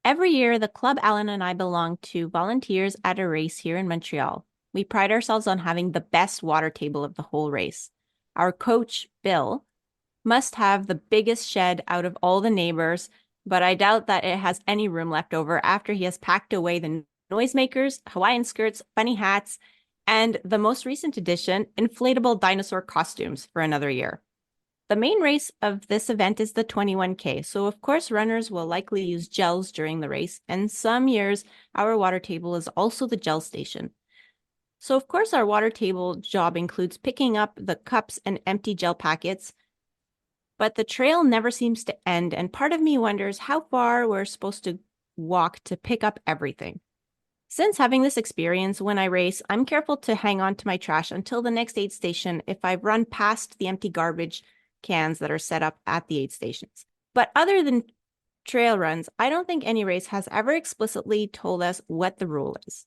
Every year, the club Alan and I belong to volunteers at a race here in Montreal. We pride ourselves on having the best water table of the whole race. Our coach, Bill, must have the biggest shed out of all the neighbors, but I doubt that it has any room left over after he has packed away the noisemakers, Hawaiian skirts, bunny hats, and the most recent addition, inflatable dinosaur costumes for another year. The main race of this event is the 21K, so of course runners will likely use gels during the race, and some years our water table is also the gel station. So of course our water table job includes picking up the cups and empty gel packets, but the trail never seems to end, and part of me wonders how far we're supposed to walk to pick up everything. Since having this experience when I race, I'm careful to hang on to my trash until the next aid station if I've run past the empty garbage cans that are set up at the aid stations. But other than trail runs, I don't think any race has ever explicitly told us what the rule is.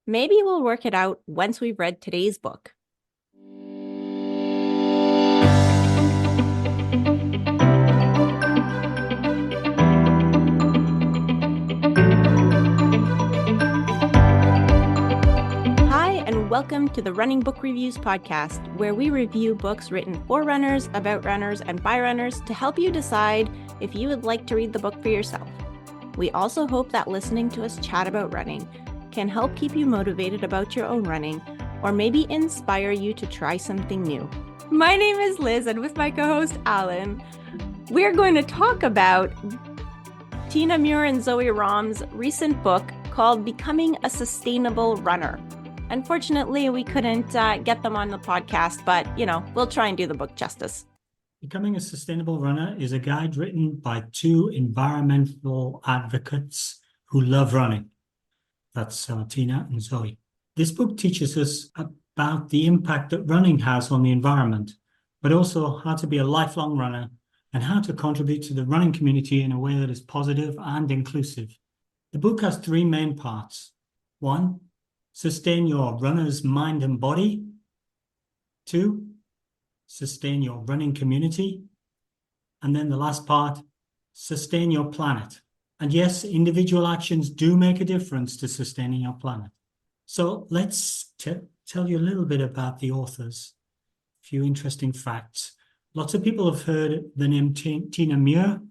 Maybe we'll work it out once we've read today's book. Welcome to the Running Book Reviews podcast, where we review books written for runners, about runners, and by runners to help you decide if you would like to read the book for yourself. We also hope that listening to us chat about running can help keep you motivated about your own running, or maybe inspire you to try something new. My name is Liz, and with my co-host Alan, we're going to talk about Muir and Zoe Rom's recent book called Becoming a Sustainable Runner. Unfortunately, we couldn't get them on the podcast, but, we'll try and do the book justice. Becoming a Sustainable Runner is a guide written by two environmental advocates who love running. That's Tina and Zoe. This book teaches us about the impact that running has on the environment, but also how to be a lifelong runner and how to contribute to the running community in a way that is positive and inclusive. The book has three main parts. 1, sustain your runner's mind and body. 2, sustain your running community. And then the last part, sustain your planet. And yes, individual actions do make a difference to sustaining your planet. So let's tell you a little bit about the authors. A few interesting facts. Lots of people have heard the name Tina Muir.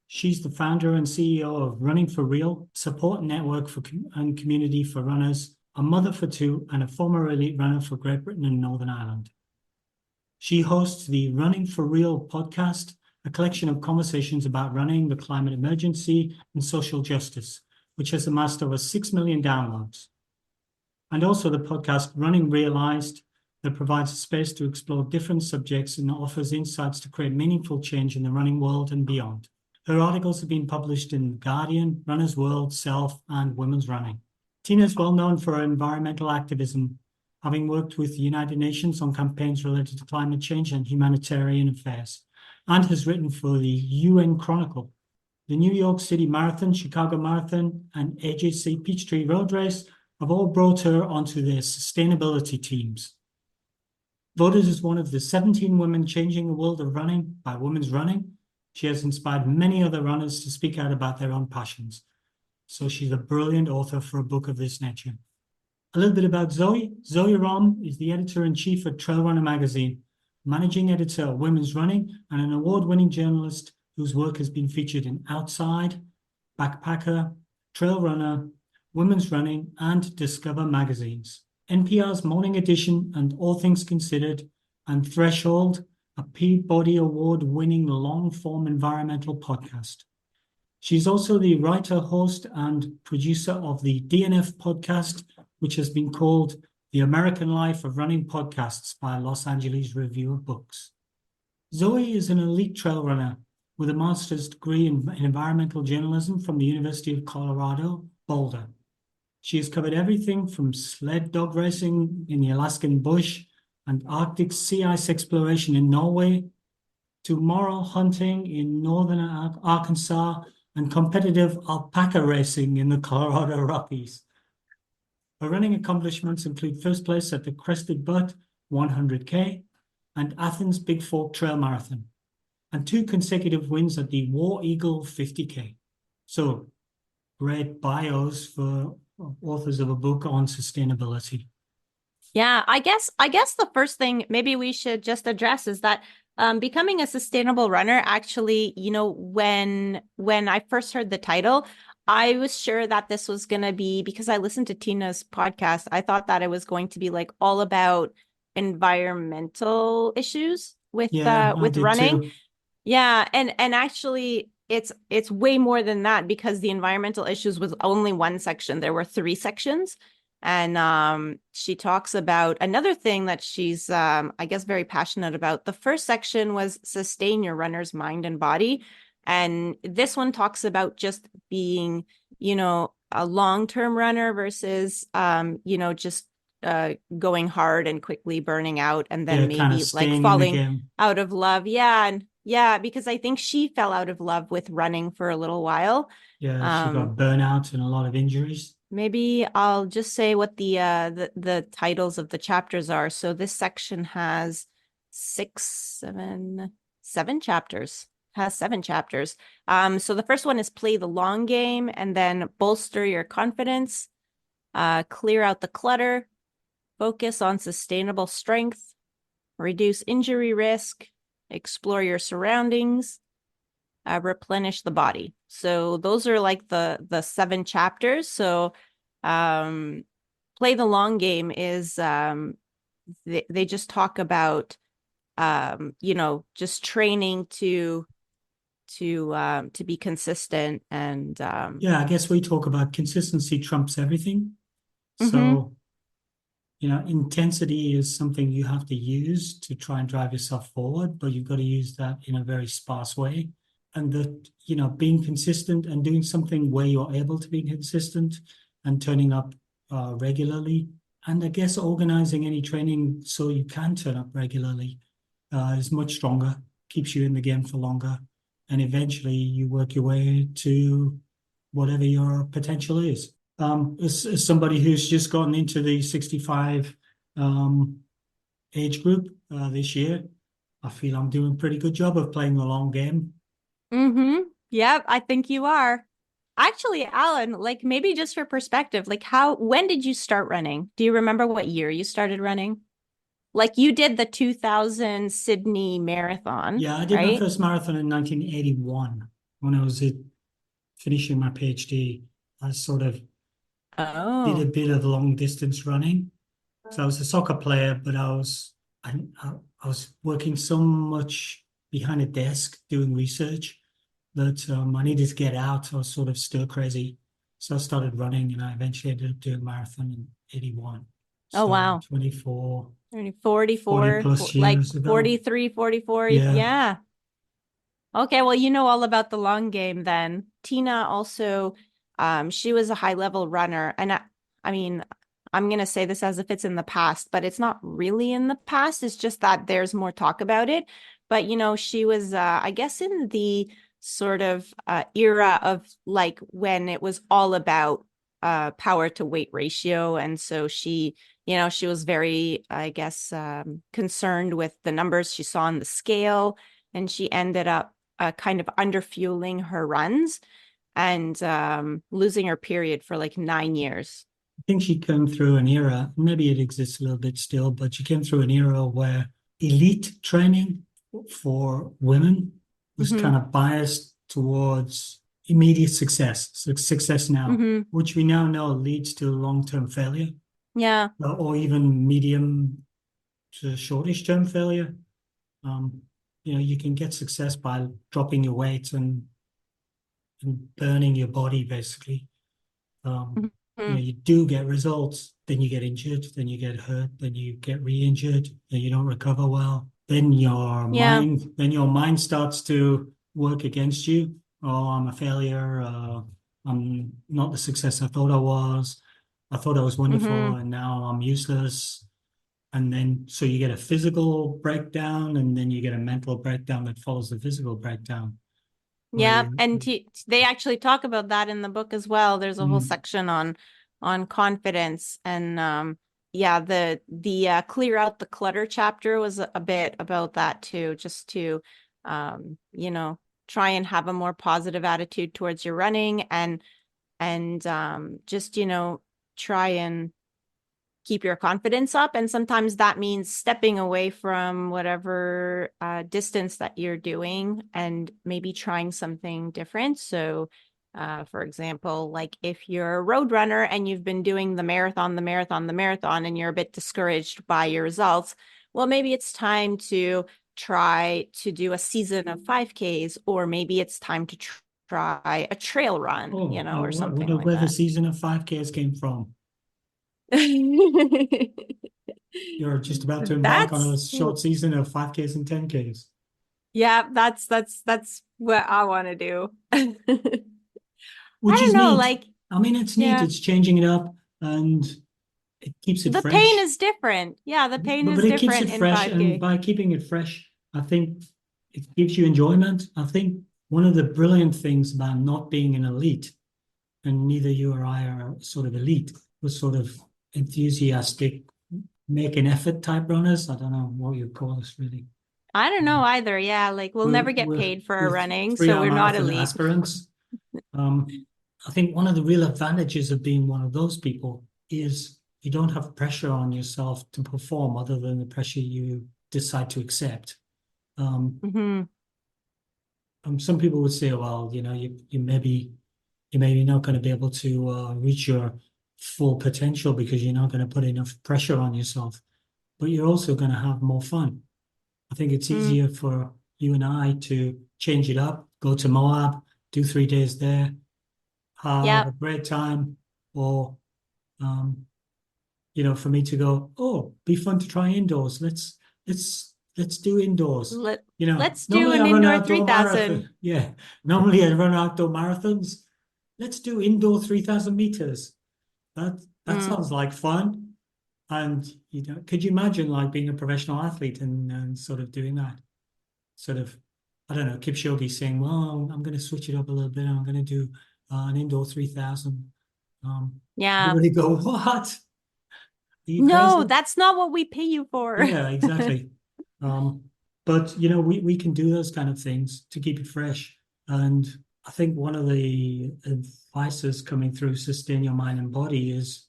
She's the founder and CEO of Running for Real, support network and community for runners, a mother for two, and a former elite runner for Great Britain and Northern Ireland. She hosts the Running for Real podcast, a collection of conversations about running, the climate emergency, and social justice, which has amassed over 6 million downloads. And also the podcast Running Realized, that provides a space to explore different subjects and offers insights to create meaningful change in the running world and beyond. Her articles have been published in The Guardian, Runner's World, Self, and Women's Running. Tina is well known for her environmental activism, having worked with the United Nations on campaigns related to climate change and humanitarian affairs, and has written for the UN Chronicle. The New York City Marathon, Chicago Marathon, and AJC Peachtree Road Race have all brought her onto their sustainability teams. Voted as one of the 17 women changing the world of running by Women's Running, she has inspired many other runners to speak out about their own passions. So she's a brilliant author for a book of this nature. A little bit about Zoe. Zoë Rom is the editor-in-chief at Trail Runner magazine, managing editor of Women's Running, and an award-winning journalist whose work has been featured in Outside, Backpacker, Trail Runner, Women's Running, and Discover magazines. NPR's Morning Edition and All Things Considered, and Threshold, a Peabody-Award winning long-form environmental podcast. She's also the writer, host, and producer of the DNF podcast, which has been called The American Life of Running Podcasts by Los Angeles Review of Books. Zoe is an elite trail runner with a master's degree in environmental journalism from the University of Colorado Boulder. She has covered everything from sled dog racing in the Alaskan bush and Arctic sea ice exploration in Norway to morel hunting in northern Arkansas and competitive alpaca racing in the Colorado Rockies. Her running accomplishments include first place at the Crested Butte 100K and Athens Big Fork Trail Marathon, and 2 consecutive wins at the War Eagle 50K. So, great bios for authors of a book on sustainability. Yeah, I guess the first thing maybe we should just address is that becoming a sustainable runner actually, when I first heard the title, I was sure that this was going to be because I listened to Tina's podcast. I thought that it was going to be like all about environmental issues Yeah, I with did running. too. Yeah, and actually it's way more than that because the environmental issues was only one section. There were three sections. And she talks about another thing that she's I guess very passionate about. The first section was sustain your runner's mind and body. And this one talks about just being, a long-term runner versus just going hard and quickly burning out and Yeah, then kind of maybe like staying in the falling game. out of love. Yeah, and yeah, because I think she fell out of love with running for a little while. Yeah, she Um, got burnout and a lot of injuries. Maybe I'll just say what the titles of the chapters are. So this section has six, seven chapters. Has seven chapters. So the first one is play the long game and then bolster your confidence, clear out the clutter, focus on sustainable strength, reduce injury risk, explore your surroundings, replenish the body. So those are like the seven chapters. So play the long game is they just talk about just training to be consistent and Yeah, I guess we talk about consistency trumps everything. mhm, So, intensity is something you have to use to try and drive yourself forward, but you've got to use that in a very sparse way. And that, being consistent and doing something where you're able to be consistent and turning up regularly. And I guess organizing any training so you can turn up regularly is much stronger, keeps you in the game for longer. And eventually you work your way to whatever your potential is. As somebody who's just gotten into the 65 um, age group this year, I feel I'm doing a pretty good job of playing the long game. mhm. Yep, I think you are. Actually, Alan, like maybe just for perspective, like when did you start running? Do you remember what year you started running? Like you did the 2000 Sydney Marathon, Yeah, I did my right? first marathon in 1981 when I was finishing my PhD. I sort of did a Oh. bit of long distance running. So I was a soccer player, but I was working so much behind a desk doing research that I needed to get out. I was sort of stir crazy. So I started running and I eventually ended up doing a marathon in 81. Oh, So wow. 24, 40 44, plus like years ago. 43, 44. Yeah. Yeah. Okay, well, you know all about the long game then. Tina also, she was a high level runner. And I mean, I'm gonna say this as if it's in the past, but it's not really in the past. It's just that there's more talk about it. But she was I guess in the sort of era of like when it was all about power to weight ratio. And so she was very, I guess, concerned with the numbers she saw on the scale, and she ended up kind of underfueling her runs and losing her period for like 9 years. I think she came through an era, maybe it exists a little bit still, but she came through an era where elite training for women was Hmm. kind of biased towards immediate success, success now, Hmm. which we now know leads to long-term failure Yeah. or even medium to shortish term failure. Um, you can get success by dropping your weight and burning your body basically. Hmm. You do get results, then you get injured, then you get hurt, then you get re-injured, then you don't recover well. Yeah. Then your mind starts to work against you. Oh, I'm a failure. I'm not the success I thought I was. I thought I was wonderful, Hmm. and now I'm useless. And then, so you get a physical breakdown, and then you get a mental breakdown that follows the physical breakdown, where Yeah. you, And they actually talk about that in the book as well. There's a whole mm, section on confidence and yeah, the clear out the clutter chapter was a bit about that too, just to try and have a more positive attitude towards your running and just, try and keep your confidence up. And sometimes that means stepping away from whatever distance that you're doing and maybe trying something different. So, for example, like if you're a road runner and you've been doing the marathon, and you're a bit discouraged by your results, well, maybe it's time to try to do a season of 5Ks, or maybe it's time to try a trail run, Oh, I or something wonder like where the that. season of 5Ks came from. You're just about to embark on a That's short season of 5Ks and 10Ks. Yeah, that's what I want to do. I Which don't is know, neat. like, I mean, it's neat. yeah, It's changing it up and it keeps it the pain fresh. is different. Yeah, the pain But is it keeps different it in fresh, and 5K. by keeping it fresh, I think it gives you enjoyment. I think one of the brilliant things about not being an elite, and neither you or I are sort of elite, was sort of enthusiastic, make an effort type runners. I don't know what you call us really. I don't know either. Yeah, like we'll We're never get we're paid for our we're running, so three-hour we're not marathon elite. aspirants. I think one of the real advantages of being one of those people is you don't have pressure on yourself to perform other than the pressure you decide to accept. Um, Hmm. some people would say, well, you maybe not going to be able to reach your full potential because you're not going to put enough pressure on yourself, but you're also going to have more fun. I think it's Mm. easier for you and I to change it up, go to Moab, do 3 days there, have a Yep. great time, or um, for me to go, oh, be fun to try indoors. Let's do indoors. Let's do Normally an I run indoor outdoor 3000. marathon. Yeah, normally I run outdoor marathons. Let's do indoor 3,000 meters. That Mm. sounds like fun. And could you imagine like being a professional athlete and sort of doing that? Sort of, I don't know, Kipchoge saying, well, I'm going to switch it up a little bit. I'm going to do an indoor 3,000. Um, Yeah. Everybody go, what? Are you No, crazy? that's not what we pay you for. Yeah, exactly. Um, but we can do those kind of things to keep it fresh. And I think one of the advices coming through Sustain Your Mind and Body is,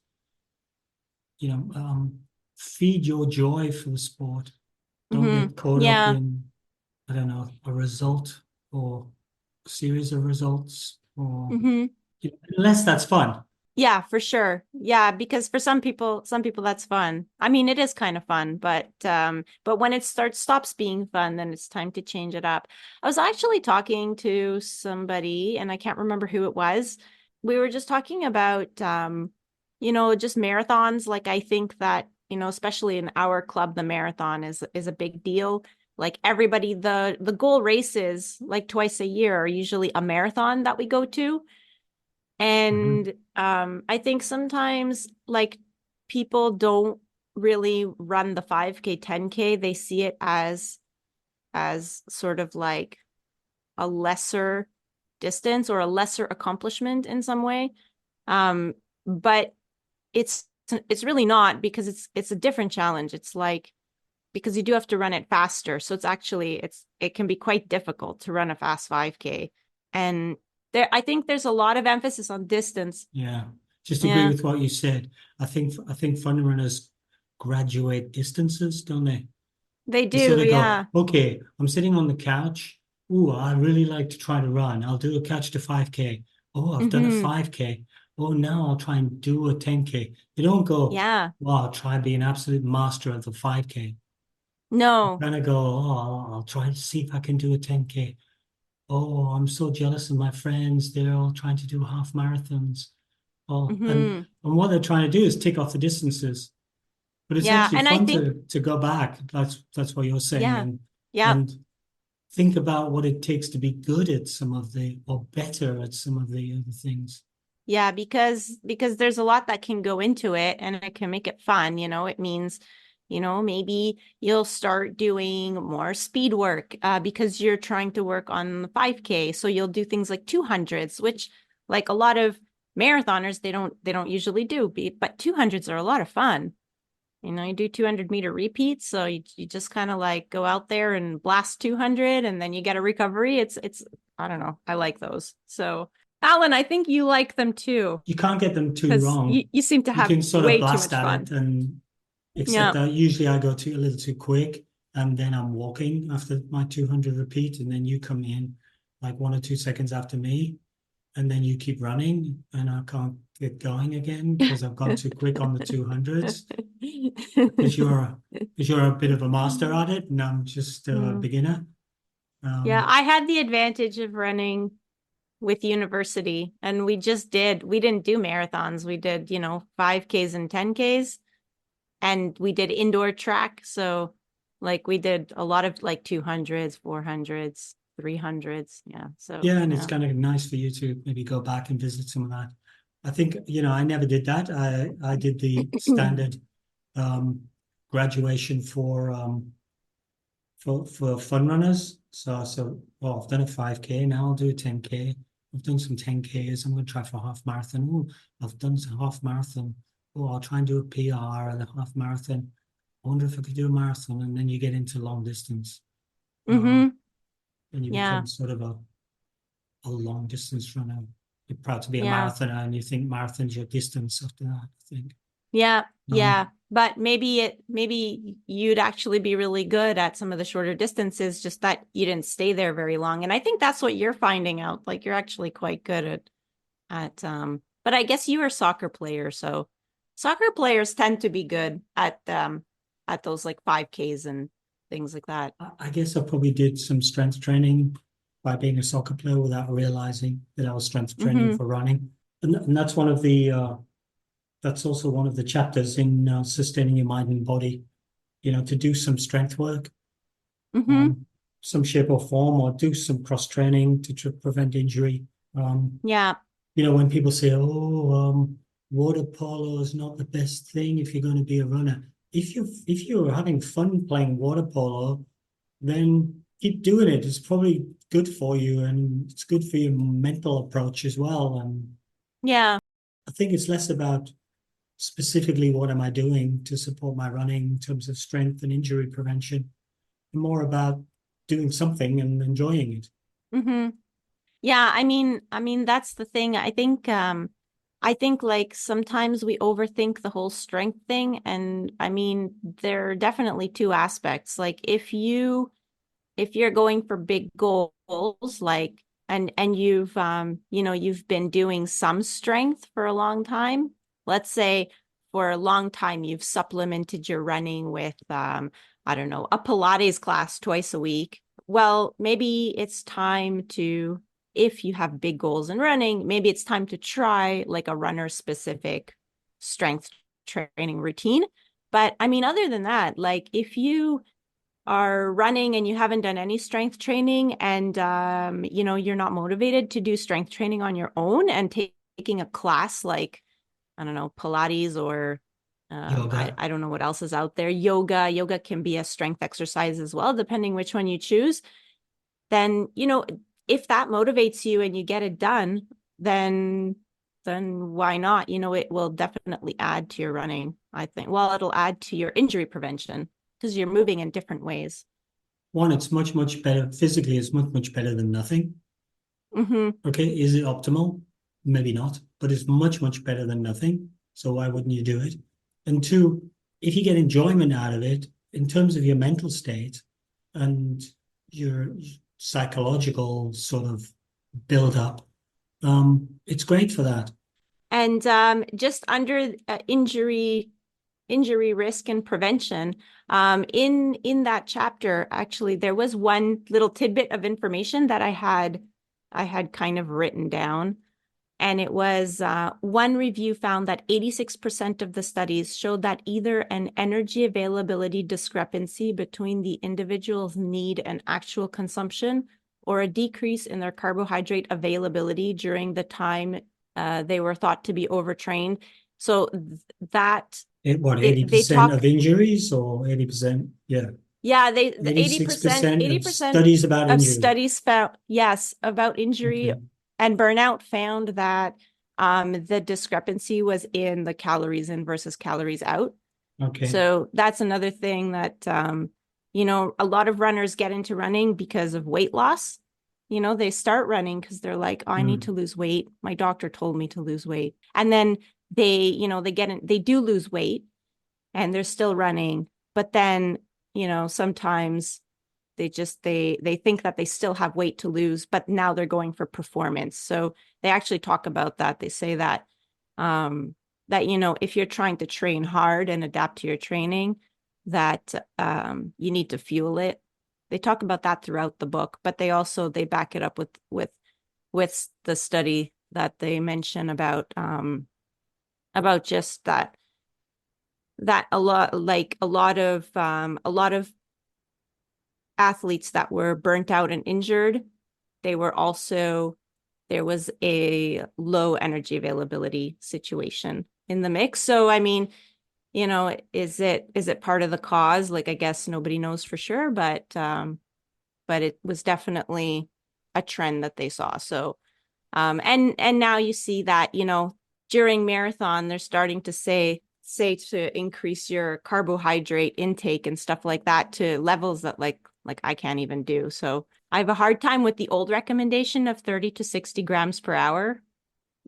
you know, um, feed your joy for the sport. Don't Hmm. get caught up Yeah. in, I don't know, a result or a series of results, or Hmm. unless that's fun. Yeah, for sure. Yeah, because for some people that's fun. I mean, it is kind of fun, but when it stops being fun, then it's time to change it up. I was actually talking to somebody and I can't remember who it was. We were just talking about just marathons. Like I think that, especially in our club, the marathon is a big deal. Like everybody, the goal races like twice a year are usually a marathon that we go to. Mhm. And I think sometimes like people don't really run the 5K, 10K. They see it as sort of like a lesser distance or a lesser accomplishment in some way. But it's it's really not, because it's a different challenge. It's like, because you do have to run it faster. So it can be quite difficult to run a fast 5K. And I think there's a lot of emphasis on distance. Yeah, just agree Yeah, with what you said. I think fun runners graduate distances, don't they? they They sort do. of go, Yeah. okay, I'm sitting on the couch. Ooh, I really like to try to run. I'll do a couch to 5K. Oh, I've done a Hmm. 5K. Oh, now I'll try and do a 10K. They don't go, Yeah. well, I'll try and be an absolute master of the 5K. No. Kind of go, oh, I'll try to see if I can do a 10K. Oh, I'm so jealous of my friends. They're all trying to do half marathons. Oh, and Hmm. and what they're trying to do is tick off the distances. But it's Yeah. actually And I fun think, to go back. That's what you're saying, yeah. and Yeah. and think about what it takes to be good at some of the, or better at some of the other things. Yeah, because there's a lot that can go into it and it can make it fun. It means, maybe you'll start doing more speed work because you're trying to work on the 5K. So you'll do things like 200s, which like a lot of marathoners, they don't usually do, but 200s are a lot of fun. You do 200-meter repeats. So you just kind of like go out there and blast 200 and then you get a recovery. I don't know. I like those. So Alan, I think you like them too, You can't get them too because wrong. you seem to You have can sort of way too blast much at fun. it, and except Yeah. that usually I go too a little too quick, and then I'm walking after my 200 repeat, and then you come in like 1 or 2 seconds after me, and then you keep running, and I can't get going again because I've gone too quick on the 200s. Because you're a bit of a master at it, and I'm just a Mm. beginner. Yeah, Um, I had the advantage of running with university, and we didn't do marathons. We did, 5Ks and 10Ks, and we did indoor track. So like we did a lot of like 200s, 400s, 300s. Yeah. So, yeah, and it's yeah. kind of nice for you to maybe go back and visit some of that. I think, I never did that. I did the standard um, graduation for fun runners. Well, I've done a 5K, now I'll do a 10K. I've done some 10Ks. I'm going to try for a half marathon. Oh, I've done some half marathon. Oh, I'll try and do a PR and a half marathon. I wonder if I could do a marathon. And then you get into long distance. Um, Mm-hmm. and you Yeah. become sort of a long distance runner. You're proud to be a Yeah. marathoner, and you think marathon's your distance after that, I think. Yeah. Yeah. Um, But maybe you'd actually be really good at some of the shorter distances, just that you didn't stay there very long. And I think that's what you're finding out. Like you're actually quite good but I guess you were a soccer player, so soccer players tend to be good at those like 5Ks and things like that. I guess I probably did some strength training by being a soccer player without realizing that I was strength training Mm-hmm. for running. And that's also one of the chapters in sustaining your mind and body, to do some strength work, Mm-hmm. um, some shape or form, or do some cross training to prevent injury. Um, Yeah. when people say, "Oh, water polo is not the best thing if you're going to be a runner." If you're having fun playing water polo, then keep doing it. It's probably good for you, and it's good for your mental approach as well. And Yeah. I think it's less about specifically what am I doing to support my running in terms of strength and injury prevention, and more about doing something and enjoying it. Mm-hmm. Yeah, I mean that's the thing. I think like sometimes we overthink the whole strength thing, and I mean there are definitely two aspects. Like if you're going for big goals, like and you've been doing some strength for a long time. Let's say for a long time you've supplemented your running with I don't know, a Pilates class twice a week. Well, maybe it's time to, if you have big goals in running, maybe it's time to try like a runner specific strength training routine. But I mean, other than that, like if you are running and you haven't done any strength training and you're not motivated to do strength training on your own and taking a class like, I don't know, Pilates or Yoga. I don't know what else is out there. Yoga can be a strength exercise as well, depending which one you choose. Then if that motivates you and you get it done, then why not? It will definitely add to your running, I think. Well, it'll add to your injury prevention because you're moving in different ways. One, it's much, much better. Physically, it's much, much better than nothing. Mm-hmm. Okay, is it optimal? Maybe not, but it's much, much better than nothing. So why wouldn't you do it? And two, if you get enjoyment out of it in terms of your mental state and your psychological sort of build up, it's great for that. And just under injury risk and prevention, in that chapter, actually, there was one little tidbit of information that I had kind of written down. And it was one review found that 86% of the studies showed that either an energy availability discrepancy between the individual's need and actual consumption, or a decrease in their carbohydrate availability during the time they were thought to be overtrained. So that What, they 80% talk, of injuries or 80%? Yeah, yeah, the 80%, 86% of 80% studies about of injury. studies found, yes, about injury Okay, and burnout found that the discrepancy was in the calories in versus calories out. okay. So that's another thing that a lot of runners get into running because of weight loss. they start running because they're like, oh, I need to lose weight. My doctor told me to lose weight. And then they do lose weight and they're still running. But then, sometimes they think that they still have weight to lose, but now they're going for performance. So they actually talk about that. They say that, if you're trying to train hard and adapt to your training, that you need to fuel it. They talk about that throughout the book, but they back it up with the study that they mention about just that a lot of athletes that were burnt out and injured, there was a low energy availability situation in the mix. So I mean, is it part of the cause? Like, I guess nobody knows for sure, but it was definitely a trend that they saw. So and now you see that, during marathon, they're starting to say to increase your carbohydrate intake and stuff like that to levels that like I can't even do. So I have a hard time with the old recommendation of 30 to 60 grams per hour.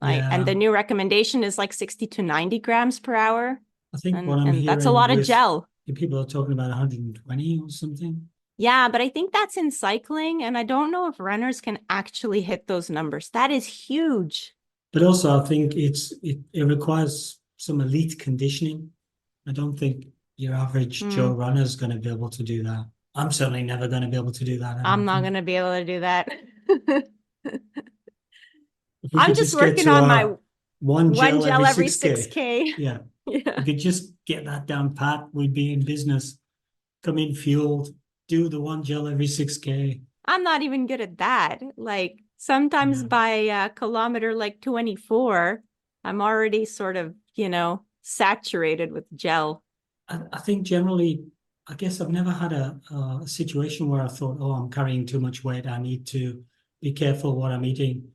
And the new recommendation is like 60 to 90 grams per hour. I think what I'm hearing that's a lot of gel. People are talking about 120 or something. Yeah, but I think that's in cycling, and I don't know if runners can actually hit those numbers. That is huge. But also, I think it requires some elite conditioning. I don't think your average Joe runner is going to be able to do that. I'm certainly never going to be able to do that. I'm not going to be able to do that. I'm just working on my one gel every 6K. Yeah. Yeah. We could just get that down pat. We'd be in business. Come in fueled, do the one gel every 6K. I'm not even good at that. Like sometimes by kilometer like 24, I'm already sort of, saturated with gel. I think generally, I guess I've never had a situation where I thought, oh, I'm carrying too much weight. I need to be careful what I'm eating.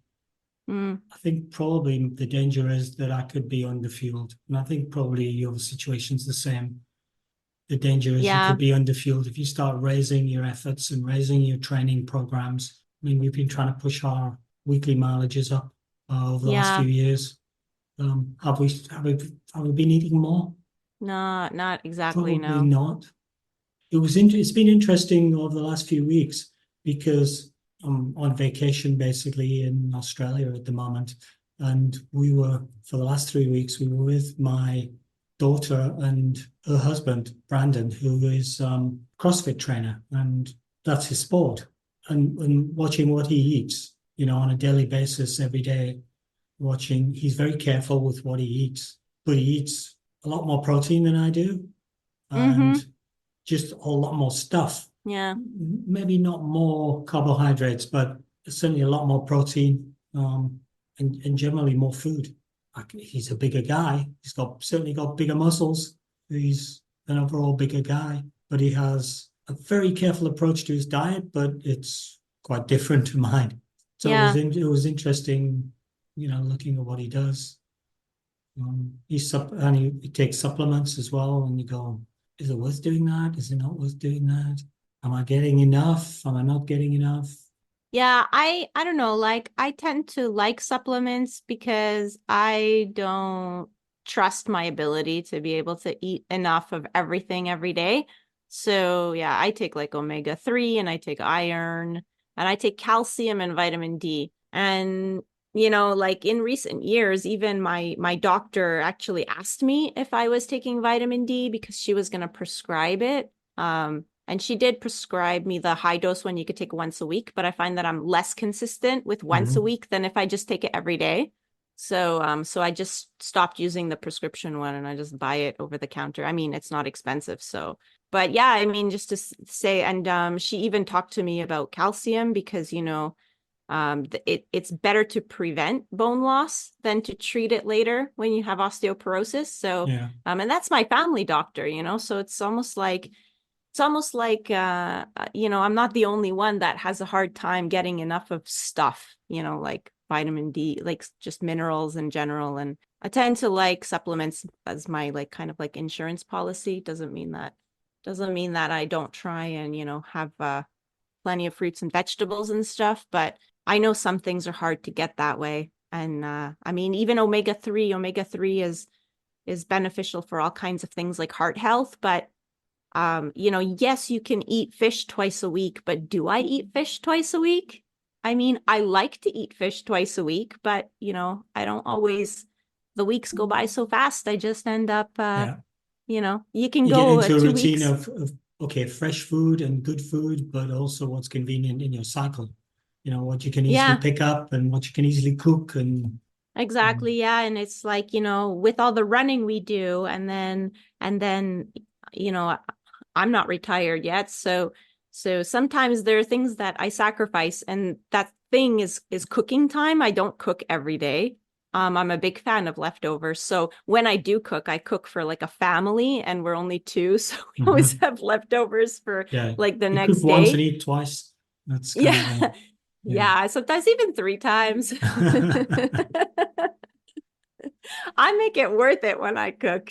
I think probably the danger is that I could be underfueled. And I think probably your situation's the same. The danger is you could be underfueled if you start raising your efforts and raising your training programs. I mean, we've been trying to push our weekly mileages up over the last few years. Have we been eating more? No, not exactly. Probably not. It's been interesting over the last few weeks because I'm on vacation basically in Australia at the moment. And for the last 3 weeks, we were with my daughter and her husband, Brandon, who is CrossFit trainer, and that's his sport. And watching what he eats, on a daily basis every day, he's very careful with what he eats, but he eats a lot more protein than I do. And just a lot more stuff. Yeah. Maybe not more carbohydrates, but certainly a lot more protein, and generally more food. He's a bigger guy. He's certainly got bigger muscles. He's an overall bigger guy, but he has a very careful approach to his diet, but it's quite different to mine. So it was interesting, looking at what he does. He takes supplements as well, and you go, is it worth doing that? Is it not worth doing that? Am I getting enough? Am I not getting enough? Yeah, I don't know. Like, I tend to like supplements because I don't trust my ability to be able to eat enough of everything every day. So yeah, I take like omega-3 and I take iron and I take calcium and vitamin D. And like in recent years, even my doctor actually asked me if I was taking vitamin D because she was going to prescribe it. And she did prescribe me the high dose one you could take once a week, but I find that I'm less consistent with once a week than if I just take it every day. So I just stopped using the prescription one and I just buy it over the counter. I mean, it's not expensive. So, but yeah, I mean, just to say, and she even talked to me about calcium because, it's better to prevent bone loss than to treat it later when you have osteoporosis. So, and that's my family doctor, so it's almost like, I'm not the only one that has a hard time getting enough of stuff, like vitamin D, like just minerals in general. And I tend to like supplements as my like kind of like insurance policy. Doesn't mean that I don't try and, have plenty of fruits and vegetables and stuff, but I know some things are hard to get that way. And I mean, even omega-3 is beneficial for all kinds of things like heart health, but yes, you can eat fish twice a week, but do I eat fish twice a week? I mean, I like to eat fish twice a week, but I don't always, the weeks go by so fast. I just end up, you can You get go into a 2 routine weeks. of okay, fresh food and good food, but also what's convenient in your cycle. What you can easily Yeah, pick up and what you can easily cook and exactly. Yeah. And it's like, with all the running we do, and then, you know, I'm not retired yet. So sometimes there are things that I sacrifice, and that thing is cooking time. I don't cook every day. I'm a big fan of leftovers. So when I do cook, I cook for like a family, and we're only two. So we always Mhm. have leftovers for Yeah, like the you cook next once and day. eat twice. That's kind of Yeah. yeah. Yeah. Sometimes even 3 times. I make it worth it when I cook.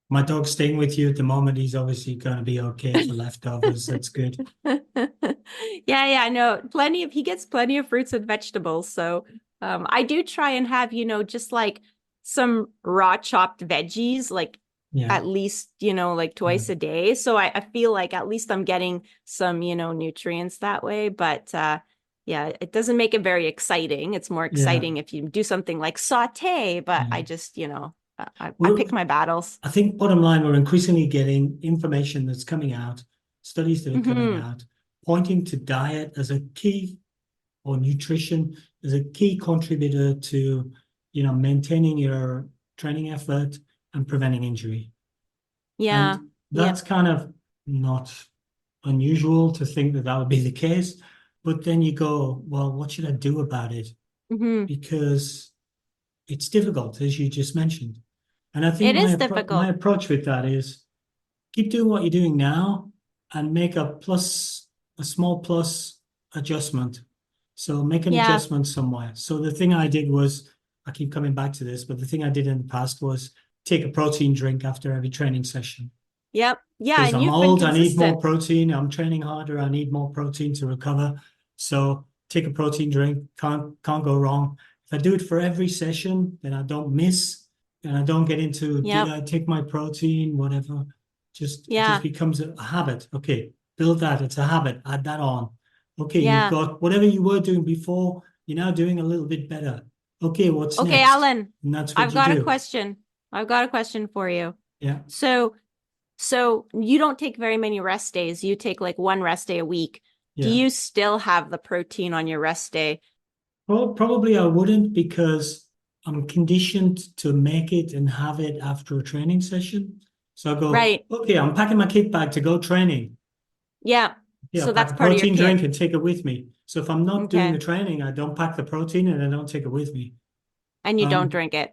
My dog's staying with you at the moment. He's obviously going to be okay for leftovers. That's good. Yeah, no, he gets plenty of fruits and vegetables. So I do try and have, just like some raw chopped veggies, like Yeah, at least, like yeah, twice a day. So I feel like at least I'm getting some, nutrients that way. But yeah, it doesn't make it very exciting. It's more yeah, exciting if you do something like saute, but yeah. I just, I Well, pick my battles. I think bottom line, we're increasingly getting information that's coming out, studies that are coming Hmm. out, pointing to diet as a key or nutrition as a key contributor to, maintaining your training effort and preventing injury. Yeah. And Yep. that's kind of not unusual to think that that would be the case. But then you go, well, what should I do about it? Hmm. Because it's difficult, as you just mentioned. And I think It my is my difficult. approach with that is keep doing what you're doing now and make a small plus adjustment. So make an Yeah. adjustment somewhere. So the thing I did was, I keep coming back to this, but the thing I did in the past was take a protein drink after every training session. Yep. Yeah. Because And I'm you've been old, I need more consistent. protein. I'm training harder. I need more protein to recover. So take a protein drink. Can't go wrong. If I do it for every session, then I don't miss, and I don't get into did Yep. I take my protein, whatever. It just Yeah. becomes a habit. Okay, build that. It's a habit. Add that on. Okay, you've Yeah. got whatever you were doing before. You're now doing a little bit better. Okay, what's Okay, next? Alan, And that's what I've you got a do. question. I've got a question for you. Yeah, So, so you don't take very many rest days. You take like one rest day a week. Do yeah. you still have the protein on your rest day? Well, probably I wouldn't because I'm conditioned to make it and have it after a training session. So I go, Right. okay, I'm packing my kit bag to go training. Yeah. Yeah, I'll So pack that's a part of your protein drink kit. and take it with me. So if I'm not doing Okay. the training, I don't pack the protein and I don't take it with me. And you don't Um, drink it.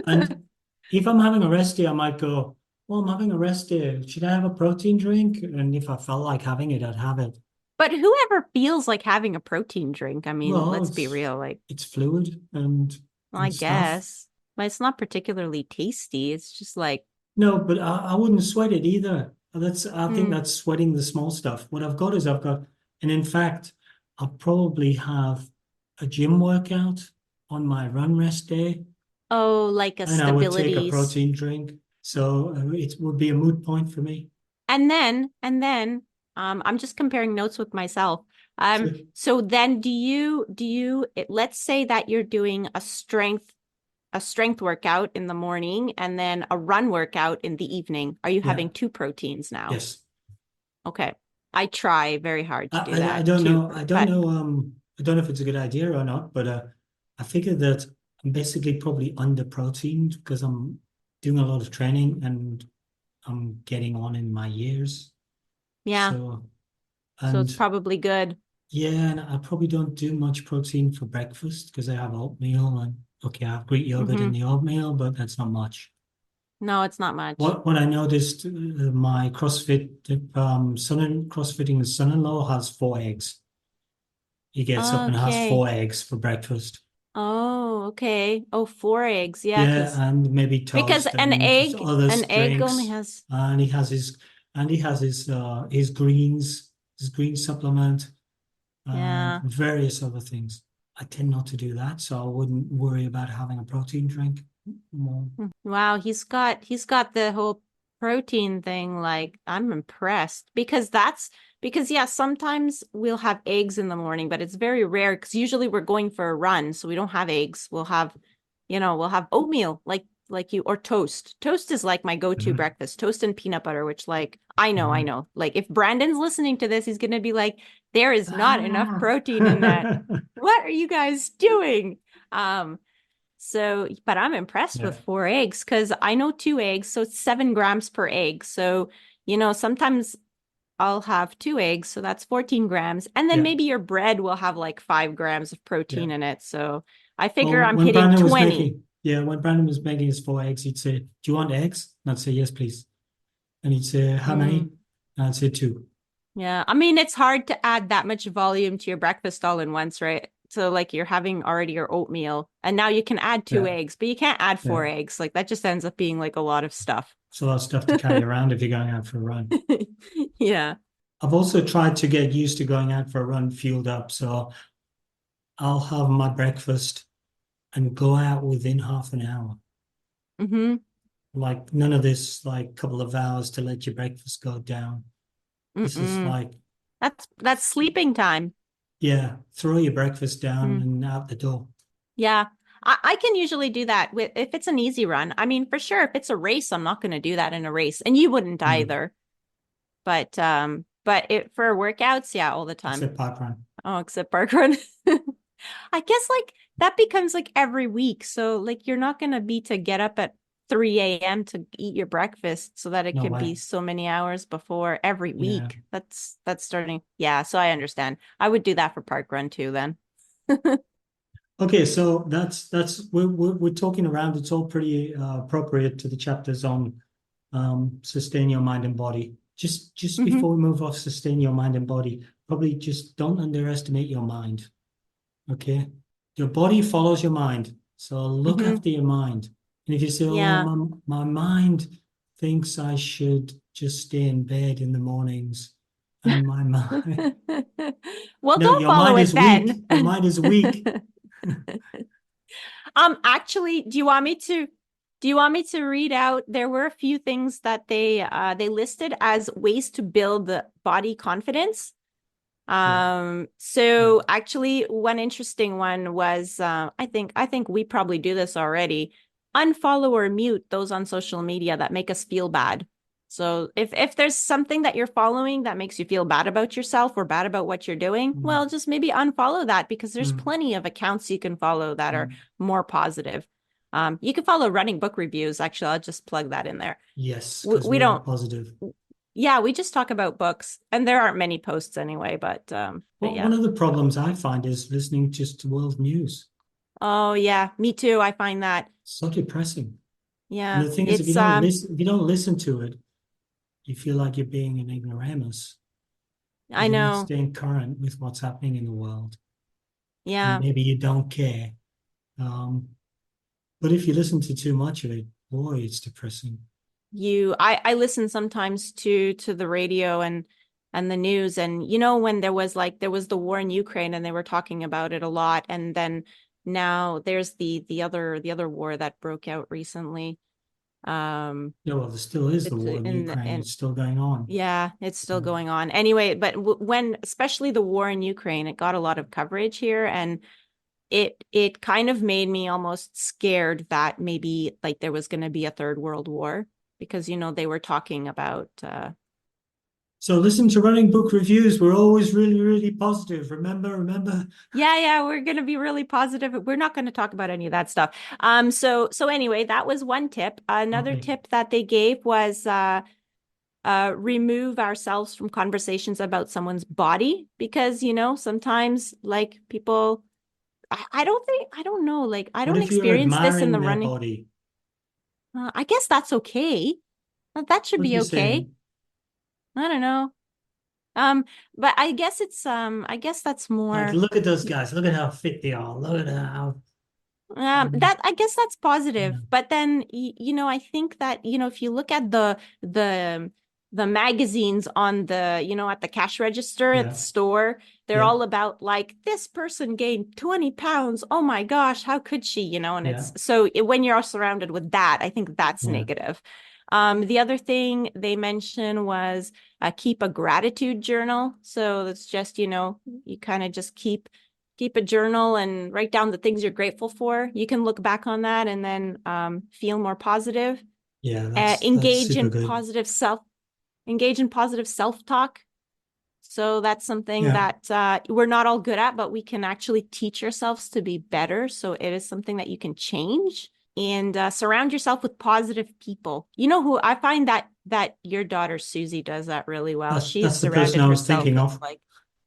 and if I'm having a rest day, I might go, well, I'm having a rest day. Should I have a protein drink? And if I felt like having it, I'd have it. But whoever feels like having a protein drink, I mean, Well, let's be real, like, it's fluid well, I and stuff. guess, but it's not particularly tasty. It's just like, No, but I wouldn't sweat it either. I think hmm. that's sweating the small stuff. What I've got is and in fact, I'll probably have a gym workout on my run rest day, Oh, like a and I would take a stabilities. protein drink. So it would be a moot point for me. And then, I'm just comparing notes with myself. So, So then let's say that you're doing a strength workout in the morning and then a run workout in the evening. Are you yeah, having two proteins now? yes. Okay. I try very hard to do I that don't too, know. I don't but know. I don't know if it's a good idea or not, but I figured that I'm basically probably under proteined because I'm doing a lot of training and I'm getting on in my years. yeah, So, so it's and probably good. yeah, and I probably don't do much protein for breakfast because I have oatmeal and okay, I have Greek yogurt in Hmm. the oatmeal, but that's not much. No, it's not much. What I noticed, my CrossFitting son-in-law has 4 eggs. He gets up and has Okay. 4 eggs for breakfast. Oh, okay. Oh, 4 eggs. Yeah, Yeah, and maybe because toast and other an egg only drinks. has, And he has his greens. there's green supplement, and Yeah. various other things. I tend not to do that, so I wouldn't worry about having a protein drink more. Wow, he's got the whole protein thing. Like, I'm impressed because yeah, sometimes we'll have eggs in the morning, but it's very rare because usually we're going for a run, so we don't have eggs. We'll have oatmeal like you or toast. Toast is like my go-to Mhm. breakfast. Toast and peanut butter, which like I Mhm. know. Like if Brandon's listening to this, he's gonna be like, there is not enough Ah. protein in that. What are you guys doing? So, but I'm impressed with Yeah, 4 eggs because I know 2 eggs, so it's 7 grams per egg. So, sometimes I'll have 2 eggs, so that's 14 grams. And then yeah, maybe your bread will have like 5 grams of yeah. protein in it. So I Well, figure I'm hitting 20. When Brandon was making his 4 eggs, he'd say, "Do you want eggs?" And I'd say, "Yes, please." And he'd say, "How Mm, many?" And I'd say, "Two." yeah. I mean, it's hard to add that much volume to your breakfast all in once, right? So like you're having already your oatmeal and now you can add two Yeah, eggs, but you can't add yeah. 4 eggs. Like that just ends up being like a lot of stuff. It's a lot of stuff to carry around if you're going out for a run. Yeah. I've also tried to get used to going out for a run fueled up, so I'll have my breakfast and go out within half an hour. Mm-hmm. Like none of this, like couple of hours to let your breakfast go down. This is Mm-mm. like, That's sleeping time. yeah, throw your breakfast down Mm. and out the door. Yeah. I can usually do that with if it's an easy run. I mean, for sure, if it's a race, I'm not going to do that in a race. And you wouldn't Mm. either. But it for workouts, yeah, all the time. Except park run. Oh, except park run. I guess like that becomes like every week. So like you're not gonna be to get up at 3 a.m. to eat your breakfast so that it No could be way. so many hours before every Yeah. week. That's starting. Yeah, so I understand. I would do that for park run too then. Okay, so that's we're talking around. It's all pretty appropriate to the chapters on sustain your mind and body. Just Hmm. before we move off sustain your mind and body, probably just don't underestimate your mind. Okay, your body follows your mind, so look Hmm. after your mind. And if you say, "Oh, Yeah. my mind thinks I should just stay in bed in the mornings," and my mind, Well, no, don't your follow mind it is then. weak. Your mind is weak. Actually, do you want me to read out? There were a few things that they listed as ways to build the body confidence. Yeah, yeah. So actually one interesting one was I think we probably do this already. Unfollow or mute those on social media that make us feel bad. So if there's something that you're following that makes you feel bad about yourself or bad about what you're doing, Mm, well, just maybe unfollow that because there's mm, plenty of accounts you can follow that are mm. more positive. You can follow running book reviews. Actually, I'll just plug that in there. Yes, We, because we we are don't positive. yeah, we just talk about books and there aren't many posts anyway, but Well, yeah. one of the problems I find is listening just to world news. Oh yeah, me too. I find that. So depressing. And Yeah, the thing is, it's if you don't listen to it, you feel like you're being an ignoramus. I You're not know. staying current with what's happening in the world, and Yeah. maybe you don't care. Um, but if you listen to too much of it, boy, it's depressing. I listen sometimes to the radio and the news and when there was the war in Ukraine and they were talking about it a lot and then now there's the other war that broke out recently. Um Yeah, well, there still is the it's war in Ukraine. in It's still going on. Yeah, it's still Mm. going on. Anyway, but when especially the war in Ukraine, it got a lot of coverage here and it kind of made me almost scared that maybe like there was going to be a third world war because they were talking about So listen to running book reviews. We're always really, really positive. Remember. yeah, we're going to be really positive. We're not going to talk about any of that stuff. So anyway, that was one tip. Another Okay. tip that they gave was remove ourselves from conversations about someone's body because sometimes like people I don't know, like I What don't if you're experience this in admiring the their running. body? I guess that's okay. That should What if be you're okay. saying, I don't know. Um, but I guess that's like, more look at those guys. Look at how fit they are. Look at how. that I guess that's positive. Yeah. But then I think that if you look at the magazines on the, at the cash register at Yeah. the store, they're Yeah. all about like, this person gained 20 pounds. Oh my gosh, how could she? And Yeah. when you're surrounded with that, I think that's Yeah. negative. The other thing they mentioned was keep a gratitude journal. So that's just, you kind of just keep a journal and write down the things you're grateful for. You can look back on that and then feel more positive. Yeah, Uh, that's engage super in good. positive self engage in positive self-talk. So that's something Yeah. that we're not all good at, but we can actually teach ourselves to be better. So it is something that you can change, and surround yourself with positive people. You know who I find that your daughter Susie does that really well. She's That's the person surrounded I was herself thinking with of. like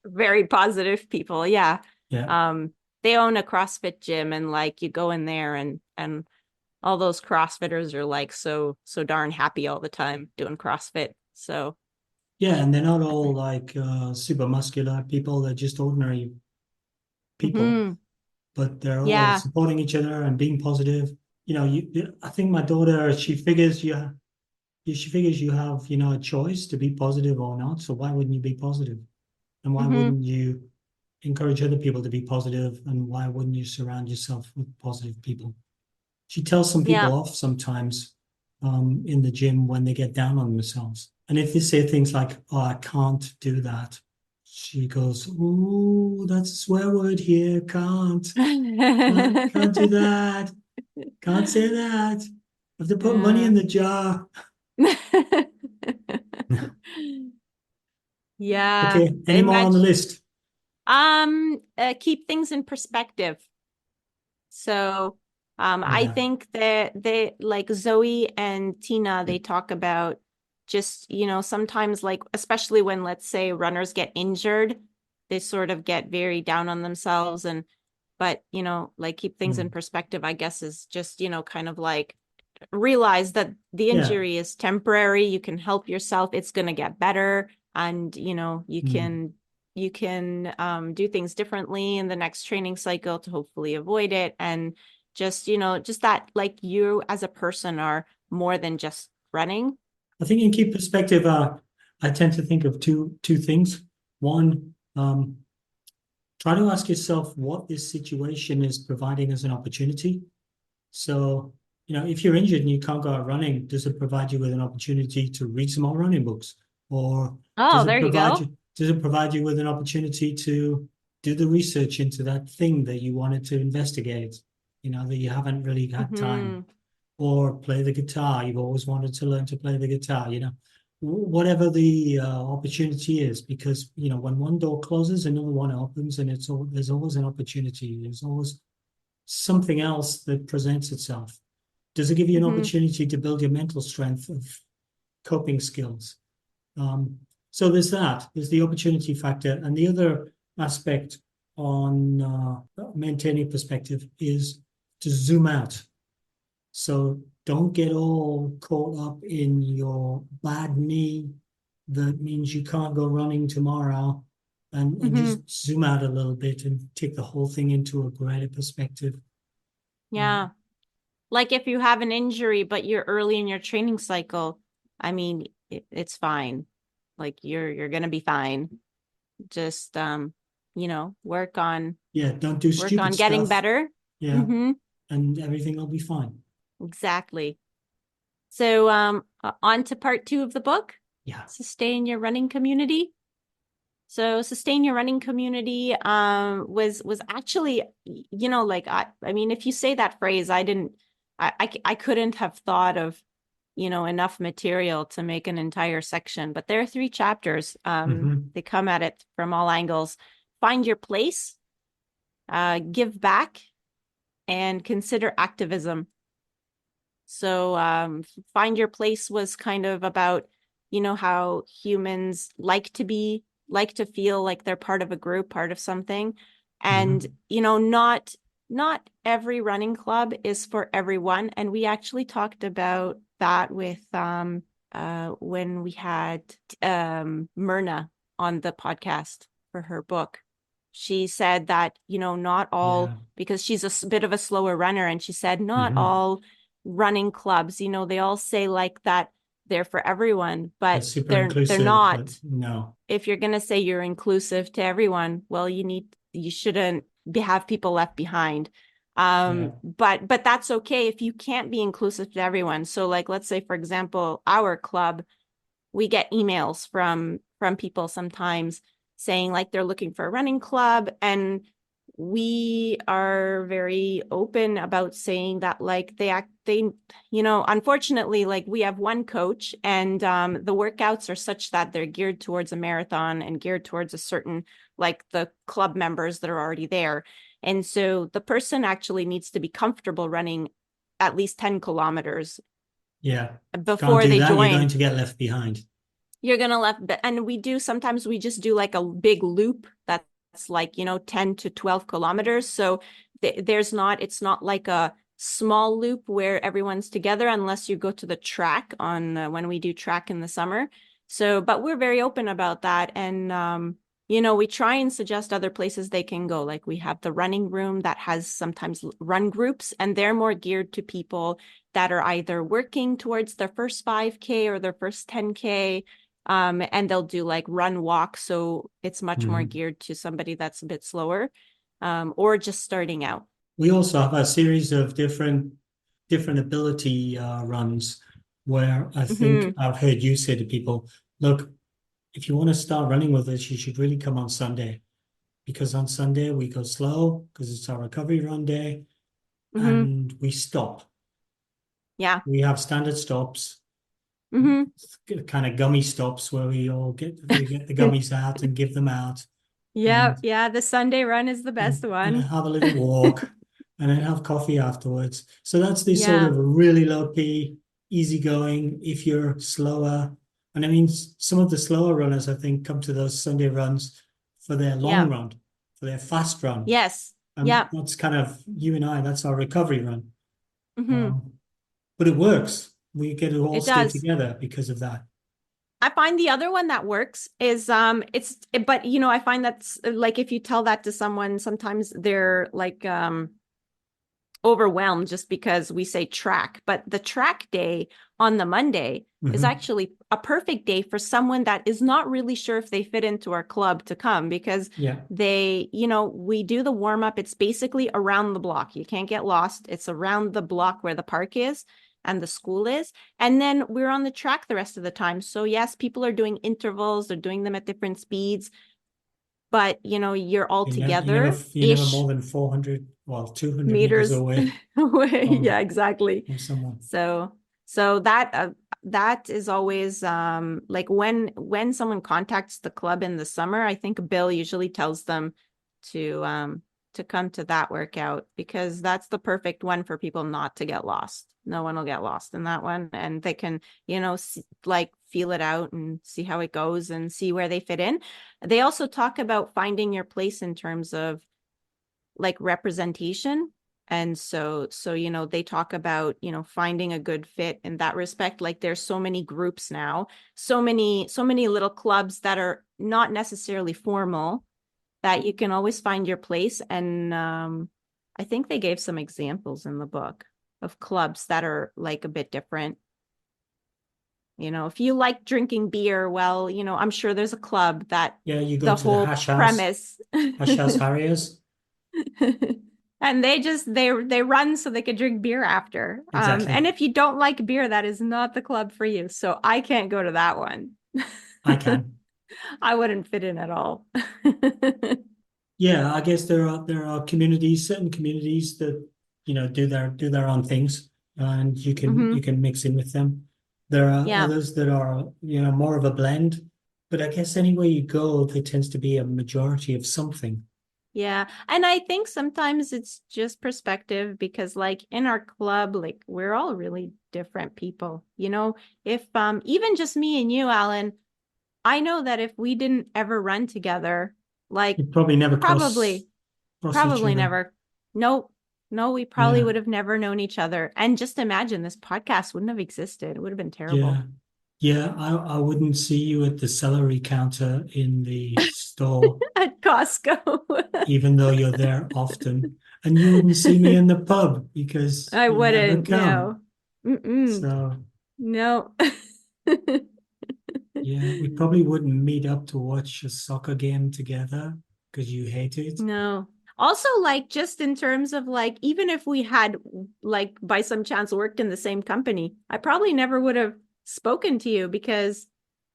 very positive people. Yeah. Yeah. They own a CrossFit gym, and like you go in there and all those CrossFitters are like so darn happy all the time doing CrossFit. So Yeah, and they're not all like super muscular people, they're just ordinary people, mhm. but they're all Yeah. supporting each other and being positive. I think my daughter, she figures you have, a choice to be positive or not. So why wouldn't you be positive? And why Hmm. wouldn't you encourage other people to be positive? And why wouldn't you surround yourself with positive people? She tells some people Yeah. off sometimes in the gym when they get down on themselves. And if they say things like, "Oh, I can't do that," she goes, "Oh, that's a swear word here. Can't do that. Can't say that. Have to put money Yeah. in the jar." Yeah. Okay, any more on the Imagine list? keep things in perspective. So I Yeah. think that they like Zoe and Tina, they talk about just, sometimes like especially when let's say runners get injured, they sort of get very down on themselves but like keep things in Mm. perspective, I guess is just, kind of like realize that the Yeah. injury is temporary. You can help yourself. It's going to get better. And, you Mm. can do things differently in the next training cycle to hopefully avoid it. And just, just that like you as a person are more than just running. I think in keep perspective, I tend to think of two things. One, try to ask yourself what this situation is providing as an opportunity. So, if you're injured and you can't go out running, does it provide you with an opportunity to read some more running books? Or Oh, there you go. does it provide you with an opportunity to do the research into that thing that you wanted to investigate, that you haven't really had time? Hmm. Or play the guitar. You've always wanted to learn to play the guitar, whatever the opportunity is, because, when one door closes, another one opens, and there's always an opportunity. There's always something else that presents itself. Does it give you an Hmm. opportunity to build your mental strength of coping skills? So there's that. There's the opportunity factor. And the other aspect on maintaining perspective is to zoom out. So don't get all caught up in your bad knee that means you can't go running tomorrow, and Hmm. just zoom out a little bit and take the whole thing into a greater perspective. Yeah. Like if you have an injury, but you're early in your training cycle, I mean, it's fine. Like you're gonna be fine. Just work on Yeah, don't do stupid getting stuff. better. Yeah, Mm-hmm. and everything will be fine. Exactly. So on to part 2 of the book, Yeah. sustain your running community. So sustain your running community was actually, like I mean, if you say that phrase, I couldn't have thought of, enough material to make an entire section, but there are 3 chapters. Mm-hmm. They come at it from all angles. Find your place, give back, and consider activism. So find your place was kind of about, how humans like to feel like they're part of a group, part of something. And, Mm-hmm. not every running club is for everyone. And we actually talked about that with when we had Myrna on the podcast for her book. She said that, not all, Yeah. because she's a bit of a slower runner, and she said not Mm-hmm. all running clubs, they all say like that they're for everyone, They're but super they're inclusive, but not. no. If you're going to say you're inclusive to everyone, well, you shouldn't have people left behind. Yeah. But that's okay if you can't be inclusive to everyone. So like, let's say, for example, our club, we get emails from people sometimes saying like they're looking for a running club, and we are very open about saying that like unfortunately, like we have one coach, and the workouts are such that they're geared towards a marathon and geared towards a certain, like the club members that are already there. And so the person actually needs to be comfortable running at least 10 kilometers Yeah. Can't before do they that. You're going join. to get left behind. You're gonna left, and sometimes we just do like a big loop that's like 10 to 12 kilometers. So it's not like a small loop where everyone's together unless you go to the track on when we do track in the summer. So but we're very open about that, and we try and suggest other places they can go. Like we have the running room that has sometimes run groups, and they're more geared to people that are either working towards their first 5K or their first 10K, and they'll do like run walk. So it's much more geared to somebody that's a bit slower, or just starting out. We also have a series of different ability runs where I think I've heard you say to people, look, if you want to start running with us, you should really come on Sunday, because on Sunday we go slow because it's our recovery run day, and we stop. Yeah. We have standard stops, kind of gummy stops where we get the gummies out and give them out, Yeah. and Yeah. The Sunday run is the best one. have a little walk and then have coffee afterwards. So that's the sort Yeah. of really low key, easygoing if you're slower. And I mean, some of the slower runners, I think, come to those Sunday runs for their long Yeah. run, for their fast run. Yes. And Yeah. that's kind of you and I, that's our recovery run. Hmm. Um, but it works. We get to all It stay does. together because of that. I find the other one that works is but I find that's like if you tell that to someone, sometimes they're like overwhelmed just because we say track. But the track day on the Monday is actually a perfect day for someone that is not really sure if they fit into our club to come, because Yeah. we do the warm up. It's basically around the block. You can't get lost. It's around the block where the park is and the school is. And then we're on the track the rest of the time. So yes, people are doing intervals. They're doing them at different speeds, but you're all together You never more ish than 400, well, 200 meters meters away away. from, Yeah, exactly. from someone. So that is always like when someone contacts the club in the summer, I think Bill usually tells them to come to that workout, because that's the perfect one for people not to get lost. No one will get lost in that one, and they can like feel it out and see how it goes and see where they fit in. They also talk about finding your place in terms of like representation. And so they talk about finding a good fit in that respect. Like there's so many groups now, so many little clubs that are not necessarily formal, that you can always find your place. And I think they gave some examples in the book of clubs that are like a bit different. If you like drinking beer, well, I'm sure there's a club that Yeah, you go the to the whole premise Hash House Harriers. and they run so they could drink beer after. Exactly. And if you don't like beer, that is not the club for you. So I can't go to that one. I can. I wouldn't fit in at all. Yeah, I guess there are communities, certain communities that do their own things, and you Hmm. can mix in with them. There are Yeah. others that are more of a blend, but I guess anywhere you go, there tends to be a majority of something. Yeah. And I think sometimes it's just perspective, because like in our club, like we're all really different people. If even just me and you, Alan, I know that if we didn't ever run together, like You probably never probably cross each Probably other. never. No, no, we probably Yeah, would have never known each other. And just imagine, this podcast wouldn't have existed. It would have been terrible. yeah, yeah. I wouldn't see you at the celery counter in the store, At Costco. even though you're there often. And you wouldn't see me in the pub because I you never wouldn't, come. no. Mm-mm. So No. Yeah, we probably wouldn't meet up to watch a soccer game together because you hate it. No. Also, like, just in terms of like, even if we had like by some chance worked in the same company, I probably never would have spoken to you because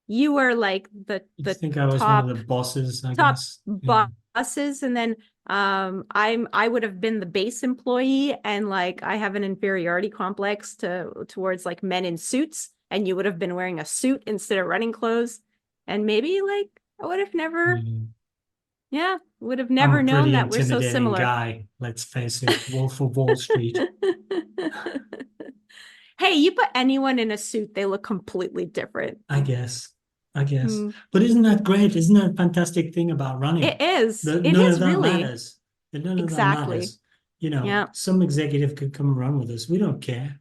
you were like You the think I was one of the top bosses, I top guess. Yeah. bosses, and then I would have been the base employee, and like I have an inferiority complex towards like men in suits, and you would have been wearing a suit instead of running clothes, and maybe like I would have never, Yeah. yeah, would have I'm never a known pretty that we're so intimidating similar. guy, let's face it. Wolf of Wall Street. Hey, you put anyone in a suit, they look completely different. I guess. I guess. Hmm. But isn't that great? Isn't that a fantastic thing about running? It is. It None of is that really. matters. None of that Exactly. matters. You know, Yeah. some executive could come and run with us. We don't care.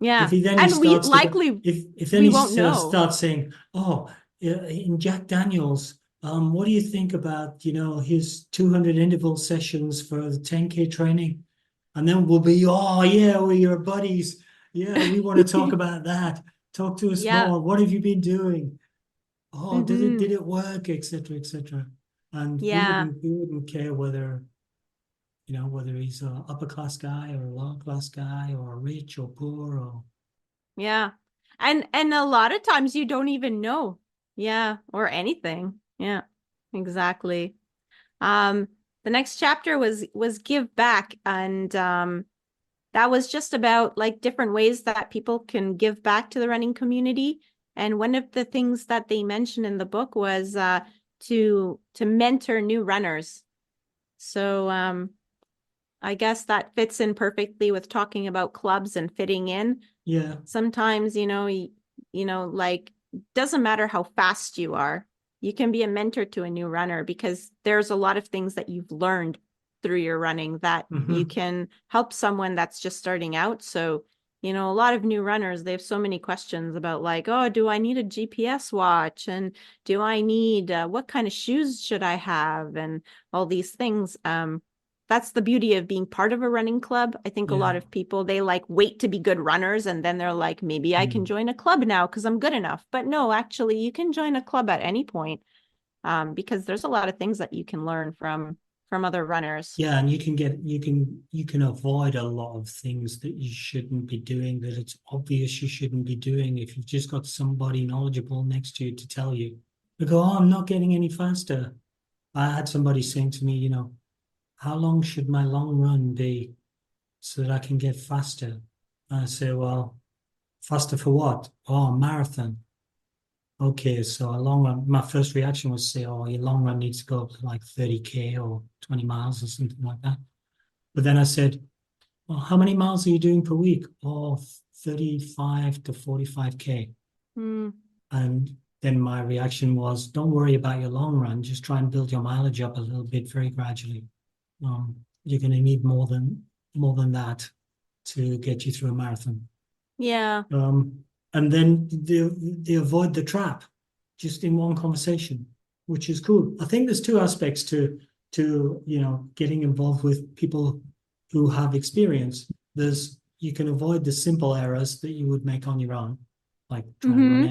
Yeah. He And we starts to go, likely if then we he won't know. starts saying, "Oh, in Jack Daniels, what do you think about his 200 interval sessions for the 10K training?" And then we'll be, "Oh yeah, we're your buddies. Yeah, we want to talk about that. Talk to us Yeah. more. What have you been doing? Oh, did Hmm. it work, etc., etc." And Yeah. we wouldn't care whether he's a upper class guy or a lower class guy or rich or poor or Yeah. And a lot of times you don't even know. Yeah, or anything. Yeah. Exactly. Um the next chapter was give back, and that was just about like different ways that people can give back to the running community. And one of the things that they mentioned in the book was to mentor new runners. So I guess that fits in perfectly with talking about clubs and fitting in. yeah. Sometimes, like doesn't matter how fast you are, you can be a mentor to a new runner because there's a lot of things that you've learned through your running that you Hmm. can help someone that's just starting out. So, a lot of new runners, they have so many questions about like, oh, do I need a GPS watch? And do I need what kind of shoes should I have? And all these things. That's the beauty of being part of a running club. I think a Yeah. lot of people, they like wait to be good runners and then they're like, maybe I can Mm. join a club now because I'm good enough. But no, actually, you can join a club at any point, because there's a lot of things that you can learn from other runners. Yeah, and you can avoid a lot of things that you shouldn't be doing, that it's obvious you shouldn't be doing if you've just got somebody knowledgeable next to you to tell you. They go, "Oh, I'm not getting any faster." I had somebody saying to me, "How long should my long run be so that I can get faster?" I say, "Well, faster for what?" "Oh, a marathon." Okay, so a long run. My first reaction was say, "Oh, your long run needs to go up to like 30K or 20 miles or something like that." But then I said, "Well, how many miles are you doing per week?" "Oh, 35 to 45K." Mm, And then my reaction was, "Don't worry about your long run. Just try and build your mileage up a little bit very gradually. You're going to need more than that to get you through a marathon." yeah. And then they avoid the trap just in one conversation, which is cool. I think there's two aspects to getting involved with people who have experience. There's You can avoid the simple errors that you would make on your own, like Hmm.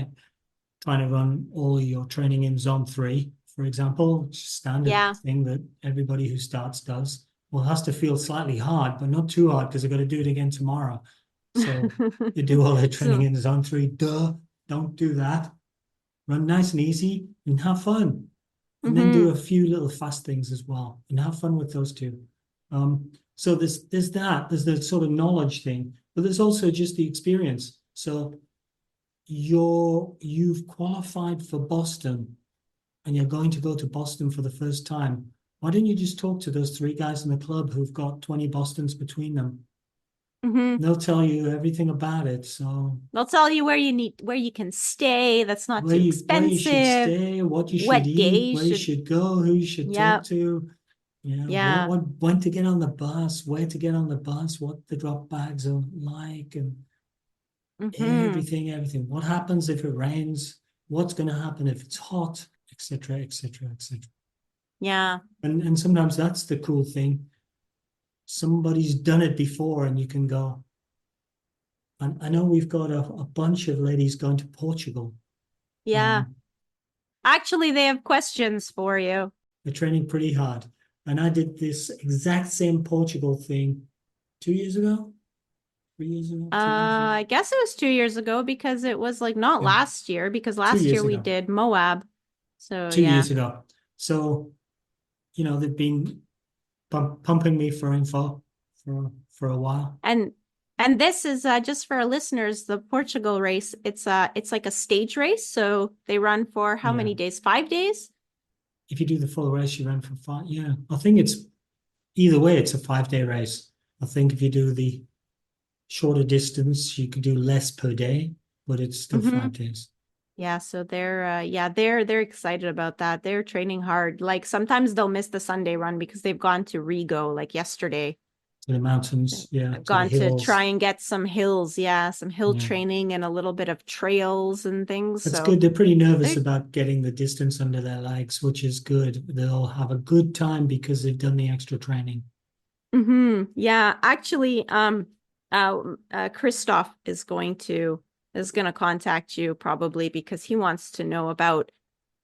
trying to run all your training in zone 3, for example, which is a standard Yeah. thing that everybody who starts does. Well, it has to feel slightly hard, but not too hard because they've got to do it again tomorrow. So they do all their training So, in zone 3. Duh, don't do that. Run nice and easy and have fun. And then do hmm. a few little fast things as well and have fun with those two. So there's the sort of knowledge thing, but there's also just the experience. So you've qualified for Boston and you're going to go to Boston for the first time. Why don't you just talk to those 3 guys in the club who've got 20 Bostons between them? Hmm. They'll tell you everything about it. So They'll tell you where you can stay. That's not too where you should expensive. stay, what you should What eat, days where you should, should go, who you should talk yeah, to, yeah. when to get on the bus, where to get on the bus, what the drop bags are like, and Hmm. everything. What happens if it rains? What's going to happen if it's hot, etc., etc., etc. Yeah. And sometimes that's the cool thing. Somebody's done it before, and you can go, And I know we've got a bunch of ladies going to Portugal. Yeah. Actually, they have questions for you. They're training pretty hard. And I did this exact same Portugal thing 2 years ago, 3 years ago, 2 years ago. I guess it was 2 years ago because it was like not Yeah, last year, because two last years year we ago. did Moab. So two yeah. years ago. So, they've been pumping me for info for a while. And this is just for our listeners, the Portugal race. It's like a stage race. So they run for how many days? 5 days? If you do the full race, you run for 5. Yeah, I think it's either way, it's a 5-day race. I think if you do the shorter distance, you can do less per day, but it's still 5 days. Yeah, so they're excited about that. They're training hard. Like sometimes they'll miss the Sunday run because they've gone to Rigo like yesterday. To the mountains, yeah, I've to the gone to try hills. and get some hills, some hill Yeah. training and a little bit of trails and things. That's So good. They're pretty nervous they about getting the distance under their legs, which is good. They'll have a good time because they've done the extra training. Yeah, actually, Christoph is gonna contact you probably because he wants to know about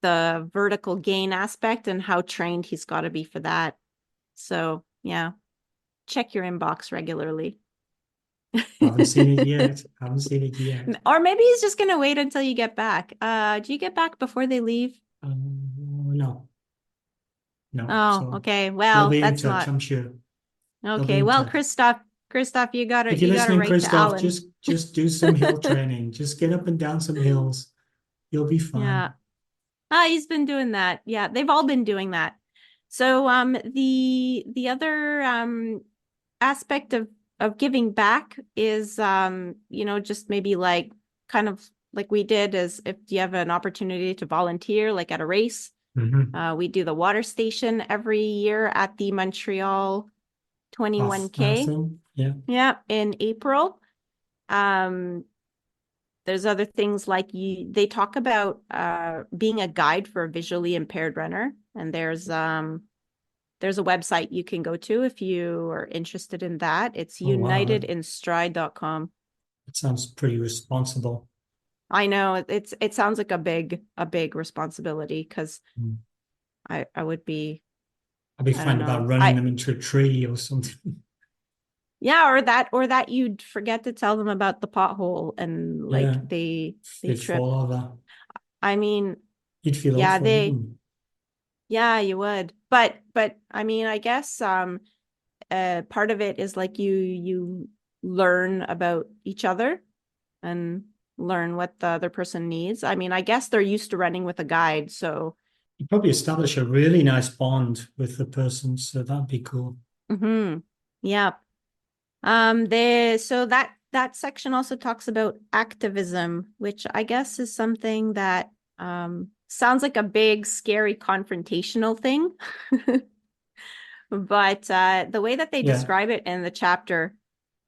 the vertical gain aspect and how trained he's got to be for that. So yeah, check your inbox regularly. I haven't seen it yet. I haven't seen it yet. Or maybe he's just gonna wait until you get back. Do you get back before they leave? No. No. Oh, So okay. they'll Well, be in that's touch, not I'm sure. They'll be okay. in Well, touch. Christoph, you If you're gotta listening, write to Christoph, Alan. just do some hill training. Just get up and down some hills. You'll be fine. Yeah. He's been doing that. Yeah, they've all been doing that. So the other aspect of giving back is just maybe like kind of like we did is if you have an opportunity to volunteer like at a race. We do the water station every year at the Montreal 21K. Marathon. Yeah. Yeah, in April. There's other things like they talk about being a guide for a visually impaired runner. And there's a website you can go to if you are interested in that. It's Oh, wow. unitedinstride.com. That sounds pretty responsible. I know it sounds like a big responsibility because I would be I'd be I don't frightened about know. running them into a tree or something. Yeah, or that you'd forget to tell them about the pothole and like Yeah. they They'd trip. fall over. I mean, You'd feel yeah, awful, wouldn't you? yeah, you would. But I mean, I guess part of it is like you learn about each other and learn what the other person needs. I mean, I guess they're used to running with a guide, so You'd probably establish a really nice bond with the person, so that'd be cool. yeah. So that section also talks about activism, which I guess is something that sounds like a big, scary, confrontational thing. But the way that they describe it in the chapter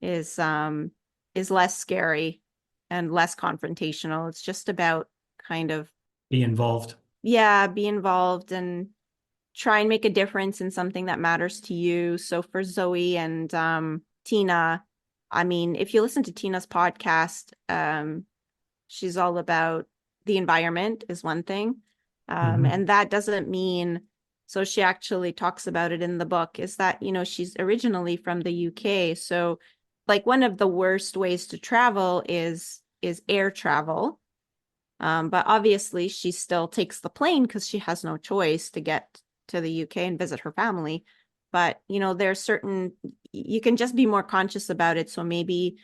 is less scary and less confrontational. It's just about kind of Be involved. Yeah, be involved and try and make a difference in something that matters to you. So for Zoe and Tina, I mean, if you listen to Tina's podcast, she's all about the environment is one thing. And that doesn't mean, so she actually talks about it in the book, is that, she's originally from the UK. So like one of the worst ways to travel is air travel. But obviously she still takes the plane because she has no choice to get to the UK and visit her family. But, there's certain, you can just be more conscious about it. So maybe,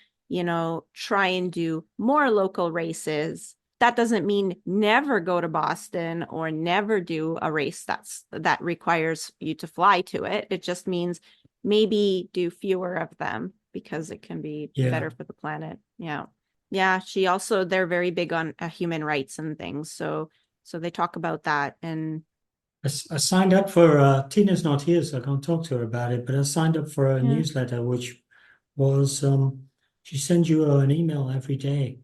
try and do more local races. That doesn't mean never go to Boston or never do a race that requires you to fly to it. It just means maybe do fewer of them because it can be better for the planet. Yeah. Yeah, they're very big on human rights and things. So they talk about that. And I signed up for, Tina's not here, so I can't talk to her about it, but I signed up for a newsletter, which was, she sends you an email every day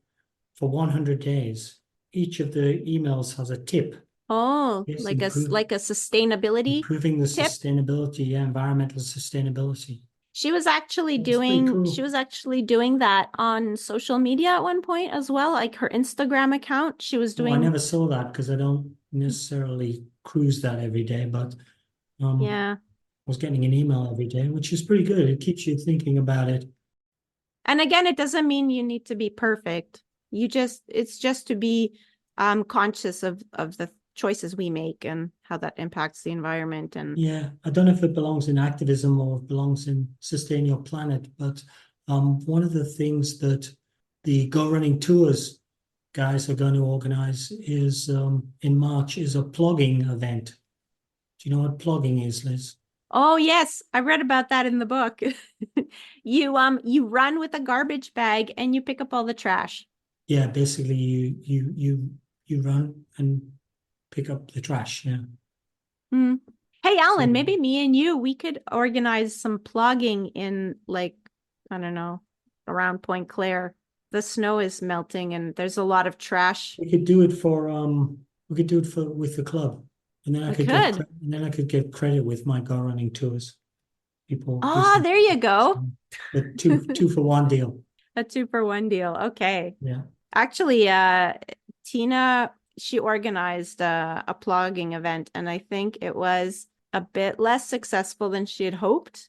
for 100 days. Each of the emails has a tip. Oh, Yes, like a sustainability improving the tip. sustainability, environmental sustainability. She was actually That's pretty doing cool. she was actually doing that on social media at one point as well, like her Instagram account. She was Oh, I doing, never saw that because I don't necessarily cruise that every day, but I yeah. was getting an email every day, which is pretty good. It keeps you thinking about it. And again, it doesn't mean you need to be perfect. It's just to be conscious of the choices we make and how that impacts the environment. And Yeah, I don't know if it belongs in activism or it belongs in sustain your planet, but one of the things that the Go Running Tours guys are going to organize is in March is a plogging event. Do you know what plogging is, Liz? oh yes, I read about that in the book. You run with a garbage bag and you pick up all the trash. Yeah, basically you run and pick up the trash. Yeah. Hmm. Hey, So Alan, maybe me and you, we could organize some plugging in, like, I don't know, around Point Claire. The snow is melting and there's a lot of trash. we could do it for we could do it for with the club, and then We could. and then I could get credit with my Go Running Tours. People Oh, listen. there you go. The two for one deal. A 2-for-1 deal. Okay. Yeah. Actually, Tina, she organized a plugging event, and I think it was a bit less successful than she had hoped,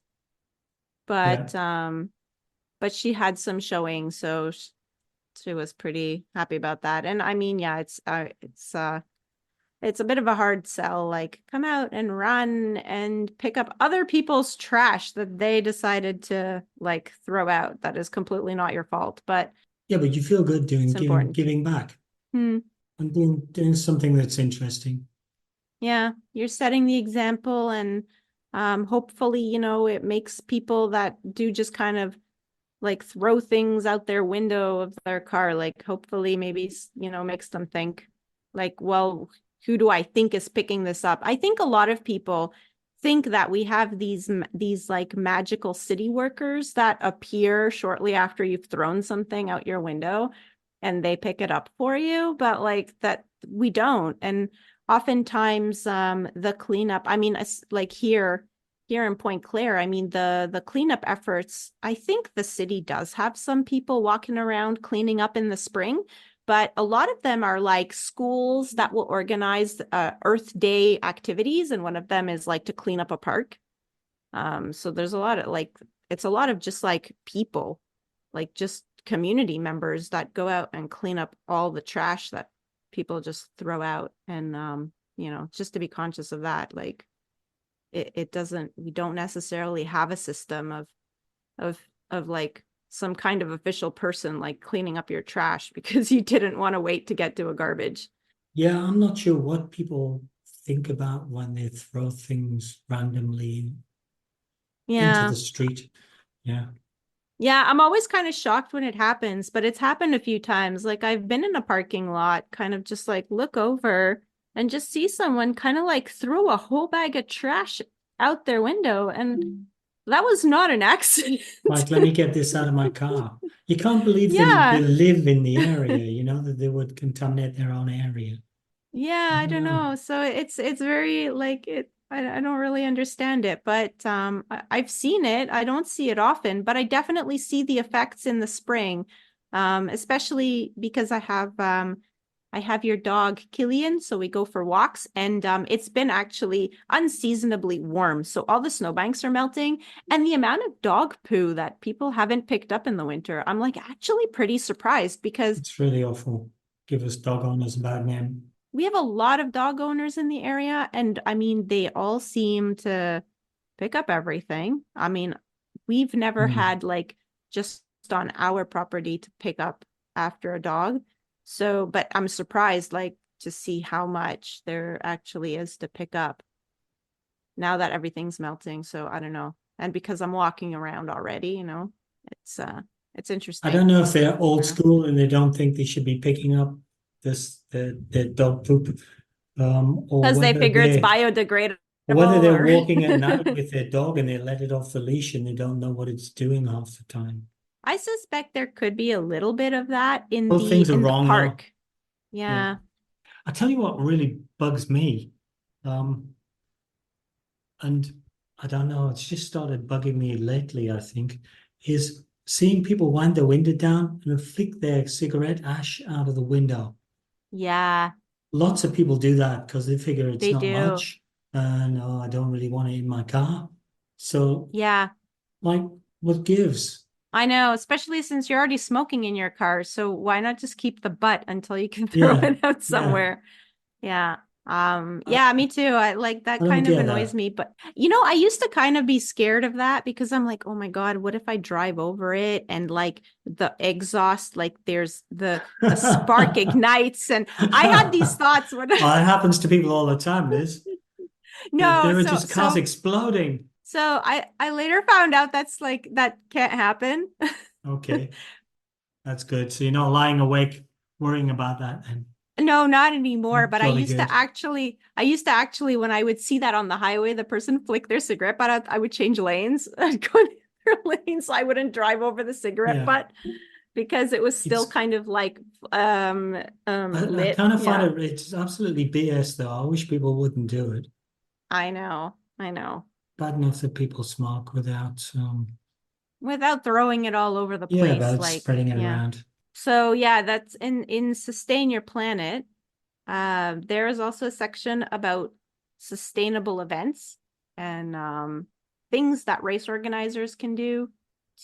Yeah. but she had some showing, so she was pretty happy about that. And I mean, yeah, it's a bit of a hard sell, like come out and run and pick up other people's trash that they decided to like throw out. That is completely not your fault, but Yeah, but you feel good doing it's important. giving back Hmm. and doing something that's interesting. Yeah, you're setting the example, and hopefully, it makes people that do just kind of like throw things out their window of their car, like hopefully maybe, makes them think like, well, who do I think is picking this up? I think a lot of people think that we have these like magical city workers that appear shortly after you've thrown something out your window and they pick it up for you, but like that we don't. And oftentimes the cleanup, I mean, like here in Point Claire, I mean, the cleanup efforts, I think the city does have some people walking around cleaning up in the spring, but a lot of them are like schools that will organize Earth Day activities, and one of them is like to clean up a park. So there's a lot of like, it's a lot of just like people, like just community members that go out and clean up all the trash that people just throw out. And just to be conscious of that, like it doesn't, we don't necessarily have a system of of like some kind of official person like cleaning up your trash because you didn't want to wait to get to a garbage. Yeah, I'm not sure what people think about when they throw things randomly into Yeah. the street. Yeah. Yeah, I'm always kind of shocked when it happens, but it's happened a few times. Like I've been in a parking lot, kind of just like look over and just see someone kind of like throw a whole bag of trash out their window. And that was not an accident. Like, let me get this out of my car. You can't believe they Yeah. live in the area, that they would contaminate their own area. Yeah, I I don't don't know. know. So it's very like I don't really understand it, but I've seen it. I don't see it often, but I definitely see the effects in the spring. Especially because I have your dog Killian, so we go for walks, and it's been actually unseasonably warm. So all the snowbanks are melting, and the amount of dog poo that people haven't picked up in the winter, I'm like actually pretty surprised because It's really awful. Give us dog owners a bad name. we have a lot of dog owners in the area, and I mean, they all seem to pick up everything. I mean, we've never Hmm. had like just on our property to pick up after a dog. So, but I'm surprised like to see how much there actually is to pick up now that everything's melting. So I don't know. And because I'm walking around already, it's it's I interesting. don't know if they're I old don't know. school and they don't think they should be picking up the dog poop, Because they figure it's biodegradable. or whether they're Or walking at night with their dog and they let it off the leash and they don't know what it's doing half the time. I suspect there could be a little bit of that in Both the things are in the wrong, though. park. Yeah. Yeah. I tell you what really bugs me, um, and I don't know, it's just started bugging me lately, I think, is seeing people wind their window down and flick their cigarette ash out of the window. Yeah, Lots of people do that because they figure it's they not do. much and oh, I don't really want it in my car. So, Yeah, like, what gives? I know, especially since you're already smoking in your car. So why not just keep the butt until you can throw Yeah, it out yeah. somewhere? Yeah. I, Yeah, me too. I like that I don't kind of get annoys that. me, but I used to kind of be scared of that because I'm like, "Oh my God, what if I drive over it and like the exhaust like there's the spark ignites?" And I had these thoughts when Well, it happens to people all the time, Liz. no, There are so just cars so exploding. so I later found out that's like that can't happen. Okay, that's good. So you're not lying awake worrying about that, and No, not anymore. But jolly good. I used to actually, when I would see that on the highway, the person flick their cigarette butt out, I would change lanes. I'd go in their lane so I wouldn't drive over the cigarette Yeah, butt because it was still it's. kind of like I lit. kind of find Yeah, it's absolutely BS though. I wish people wouldn't do it. I know. I know. Bad enough that people smoke without, Without throwing it all over the yeah, place, about like, spreading it yeah. around. So yeah, that's in Sustain Your Planet. There is also a section about sustainable events and things that race organizers can do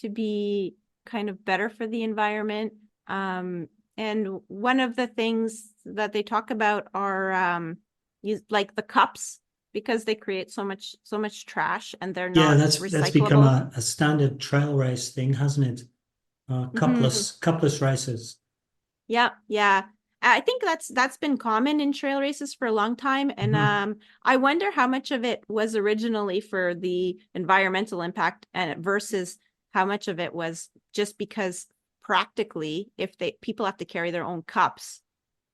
to be kind of better for the environment. And one of the things that they talk about are like the cups because they create so much trash and they're Yeah, not that's become recyclable. a standard trail race thing, hasn't it? Hmm. Cupless races. Yeah, yeah. I think that's been common in trail races for a long time. And Hmm. I wonder how much of it was originally for the environmental impact and versus how much of it was just because practically if people have to carry their own cups,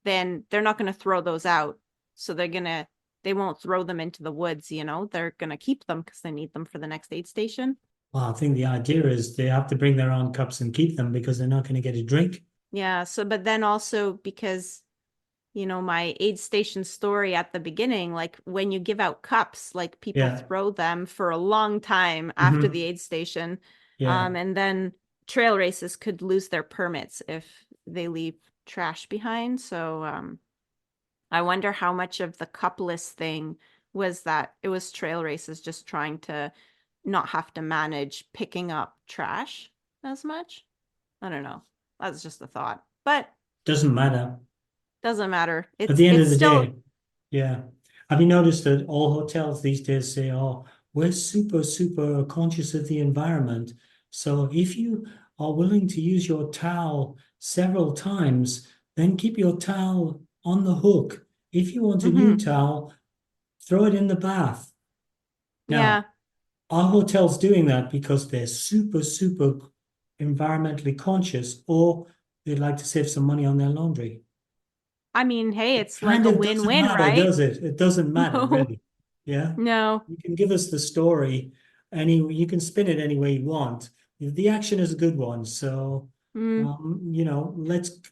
then they're not going to throw those out. So they won't throw them into the woods, they're going to keep them because they need them for the next aid station. Well, I think the idea is they have to bring their own cups and keep them because they're not going to get a drink. Yeah. So, but then also because my aid station story at the beginning, like when you give out cups, like people Yeah. throw them for a long time after the Hmm. aid station. Yeah. And then trail races could lose their permits if they leave trash behind. So I wonder how much of the cupless thing was that it was trail races just trying to not have to manage picking up trash as much. I don't know. That's just a thought. But Doesn't matter. doesn't matter. At It's the end it's of the still day, yeah. Have you noticed that all hotels these days say, oh, we're super, super conscious of the environment. So if you are willing to use your towel several times, then keep your towel on the hook. If you want a new mhm. towel, throw it in the bath. Yeah. Now, are hotels doing that because they're super, super environmentally conscious or they'd like to save some money on their laundry? I mean, hey, It it's like kind a of doesn't win-win, matter, right? does it? It doesn't matter, No. really. Yeah. No. You can give us the story you can spin it any way you want. The action is a good one. So, Mm,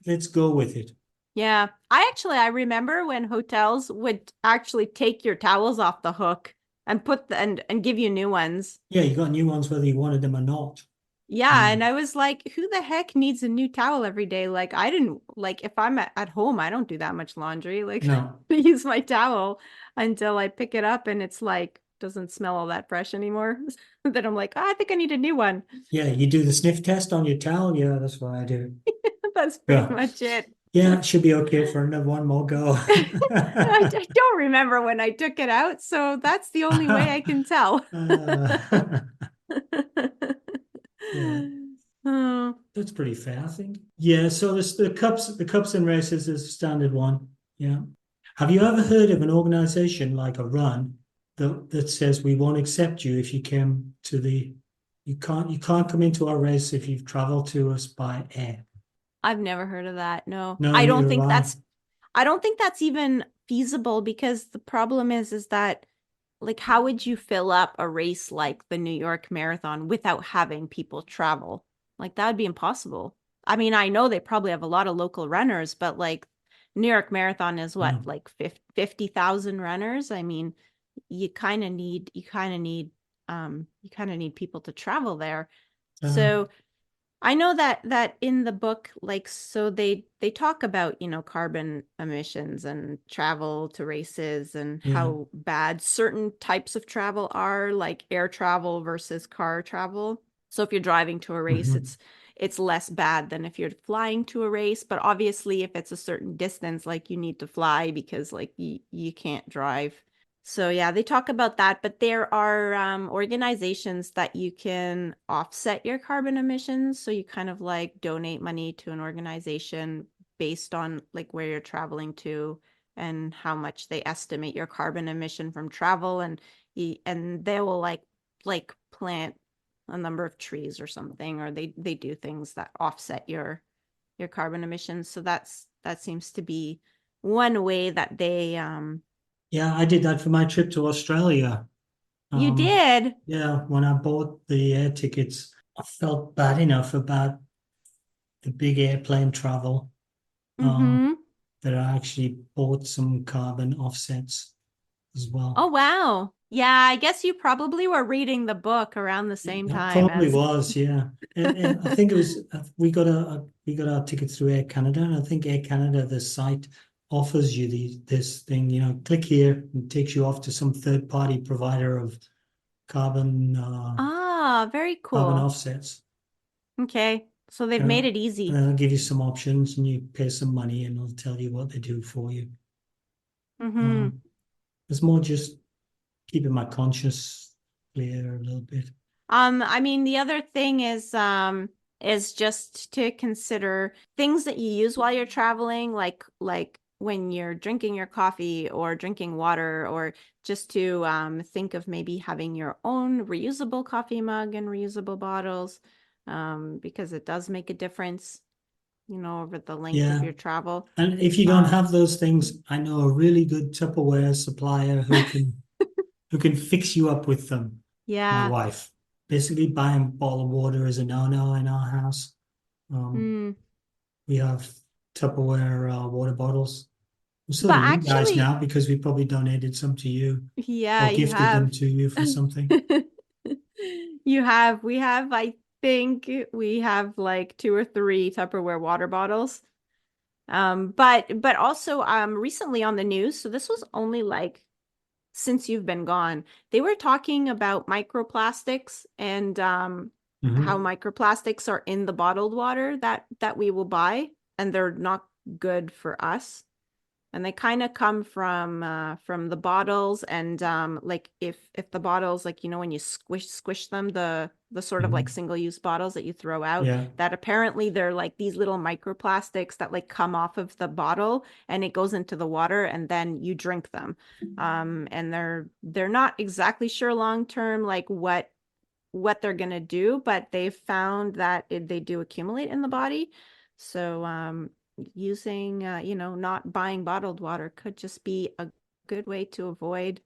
let's go with it. yeah. I remember when hotels would actually take your towels off the hook and and give you new ones. Yeah, you got new ones whether you wanted them or not. Yeah, Yeah. and I was like, who the heck needs a new towel every day? Like I didn't like if I'm at home, I don't do that much laundry. Like No. I use my towel until I pick it up and it's like doesn't smell all that fresh anymore. Then I'm like, oh, I think I need a new one. Yeah, you do the sniff test on your towel. Yeah, that's what I do. That's pretty Yeah. much it. Yeah, it should be okay for another one more go. I don't remember when I took it out, so that's the only way I can tell. Uh, yeah. Oh, That's pretty fair, I think. Yeah, so the cups and races is a standard one. Yeah. Have you ever heard of an organization like a run that says we won't accept you if you came to the you can't come into our race if you've traveled to us by air. I've never heard of that. No. No, neither have I. I don't think that's even feasible because the problem is that like how would you fill up a race like the New York Marathon without having people travel? Like that would be impossible. I mean, I know they probably have a lot of local runners, but like New York Marathon is what, No. like 50,000 runners? I mean, you kind of need you kind of need people to travel there. Uh, So I know that in the book, like, so they talk about, carbon emissions and travel to races and yeah. how bad certain types of travel are, like air travel versus car travel. So if you're driving to a race, Mhm. it's less bad than if you're flying to a race. But obviously, if it's a certain distance, like you need to fly because like you can't drive. So yeah, they talk about that, but there are organizations that you can offset your carbon emissions. So you kind of like donate money to an organization based on like where you're traveling to and how much they estimate your carbon emission from travel, and they will like plant a number of trees or something, or they do things that offset your carbon emissions. So that seems to be one way that they Yeah, I did that for my trip to Australia. You Um, did. yeah, when I bought the air tickets, I felt bad enough about the big airplane travel, um, Mm-hmm. that I actually bought some carbon offsets as well. Oh, wow. Yeah, I guess you probably were reading the book around the same I time probably as. was, yeah. And I think it was we got our tickets through Air Canada, and I think Air Canada, the site offers you this thing, click here and takes you off to some third party provider of carbon Ah, very carbon cool. offsets. Okay. So they've And, made I- it and easy. then they'll give you some options, and you pay some money, and they'll tell you what they do for you. Mm-hmm. Um, it's more just keeping my conscience clear a little bit. I mean, the other thing is just to consider things that you use while you're traveling, like when you're drinking your coffee or drinking water, or just to think of maybe having your own reusable coffee mug and reusable bottles, because it does make a difference, over the length of Yeah. your travel. And if you don't Um, have those things, I know a really good Tupperware supplier who can fix you up with them. My yeah. wife. Basically, buying a bottle of water is a no-no in our house. Um, Mm. we have Tupperware water bottles. And so But do you guys actually, now because we probably donated some to you yeah, or you gifted them have. to you for something. We have, I think we have like two or three Tupperware water bottles. But also recently on the news, so this was only like since you've been gone, they were talking about microplastics and how Hmm. microplastics are in the bottled water that we will buy, and they're not good for us. And they kind of come from the bottles, and like if the bottles, like when you squish them, the sort of like Hmm. single use bottles that you throw out, Yeah. that apparently they're like these little microplastics that like come off of the bottle and it goes into the water and then you drink them. And they're not exactly sure long term like what they're gonna do, but they've found that they do accumulate in the body. So using not buying bottled water could just be a good way to avoid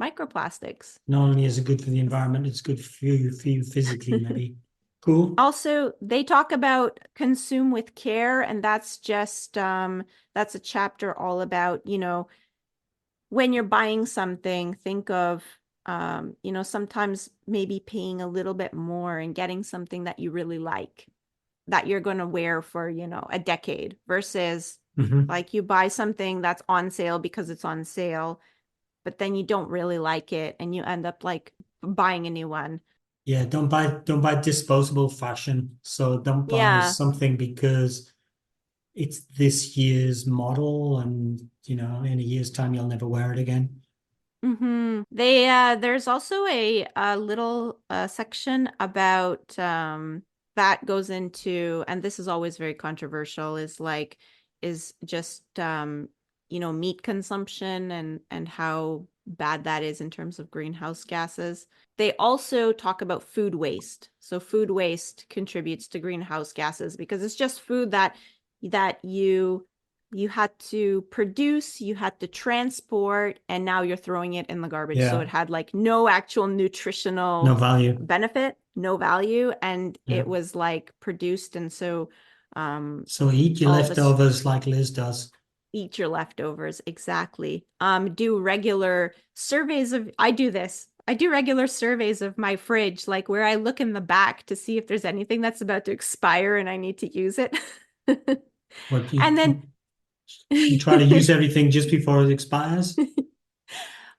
microplastics. Not only is it good for the environment, it's good for you physically, maybe. Cool. Also, they talk about consume with care, and that's just that's a chapter all about, when you're buying something, think of sometimes maybe paying a little bit more and getting something that you really like, that you're going to wear for, a decade, versus Hmm. like you buy something that's on sale because it's on sale, but then you don't really like it and you end up like buying a new one. Yeah, don't buy disposable fashion. So don't buy Yeah. something because it's this year's model and in a year's time you'll never wear it again. There's also a little section about that goes into, and this is always very controversial, is just meat consumption and how bad that is in terms of greenhouse gases. They also talk about food waste. So food waste contributes to greenhouse gases because it's just food that you had to produce, you had to transport, and now you're throwing it in the garbage. So Yeah, it had like no actual no nutritional value. benefit, no value, and Yeah. it was like produced. And so So eat your all this leftovers like Liz does. eat your leftovers, exactly. Do regular surveys of, I do this. regular surveys of my fridge, like where I look in the back to see if there's anything that's about to expire and I need to use it. What And then you try to use everything just before it expires?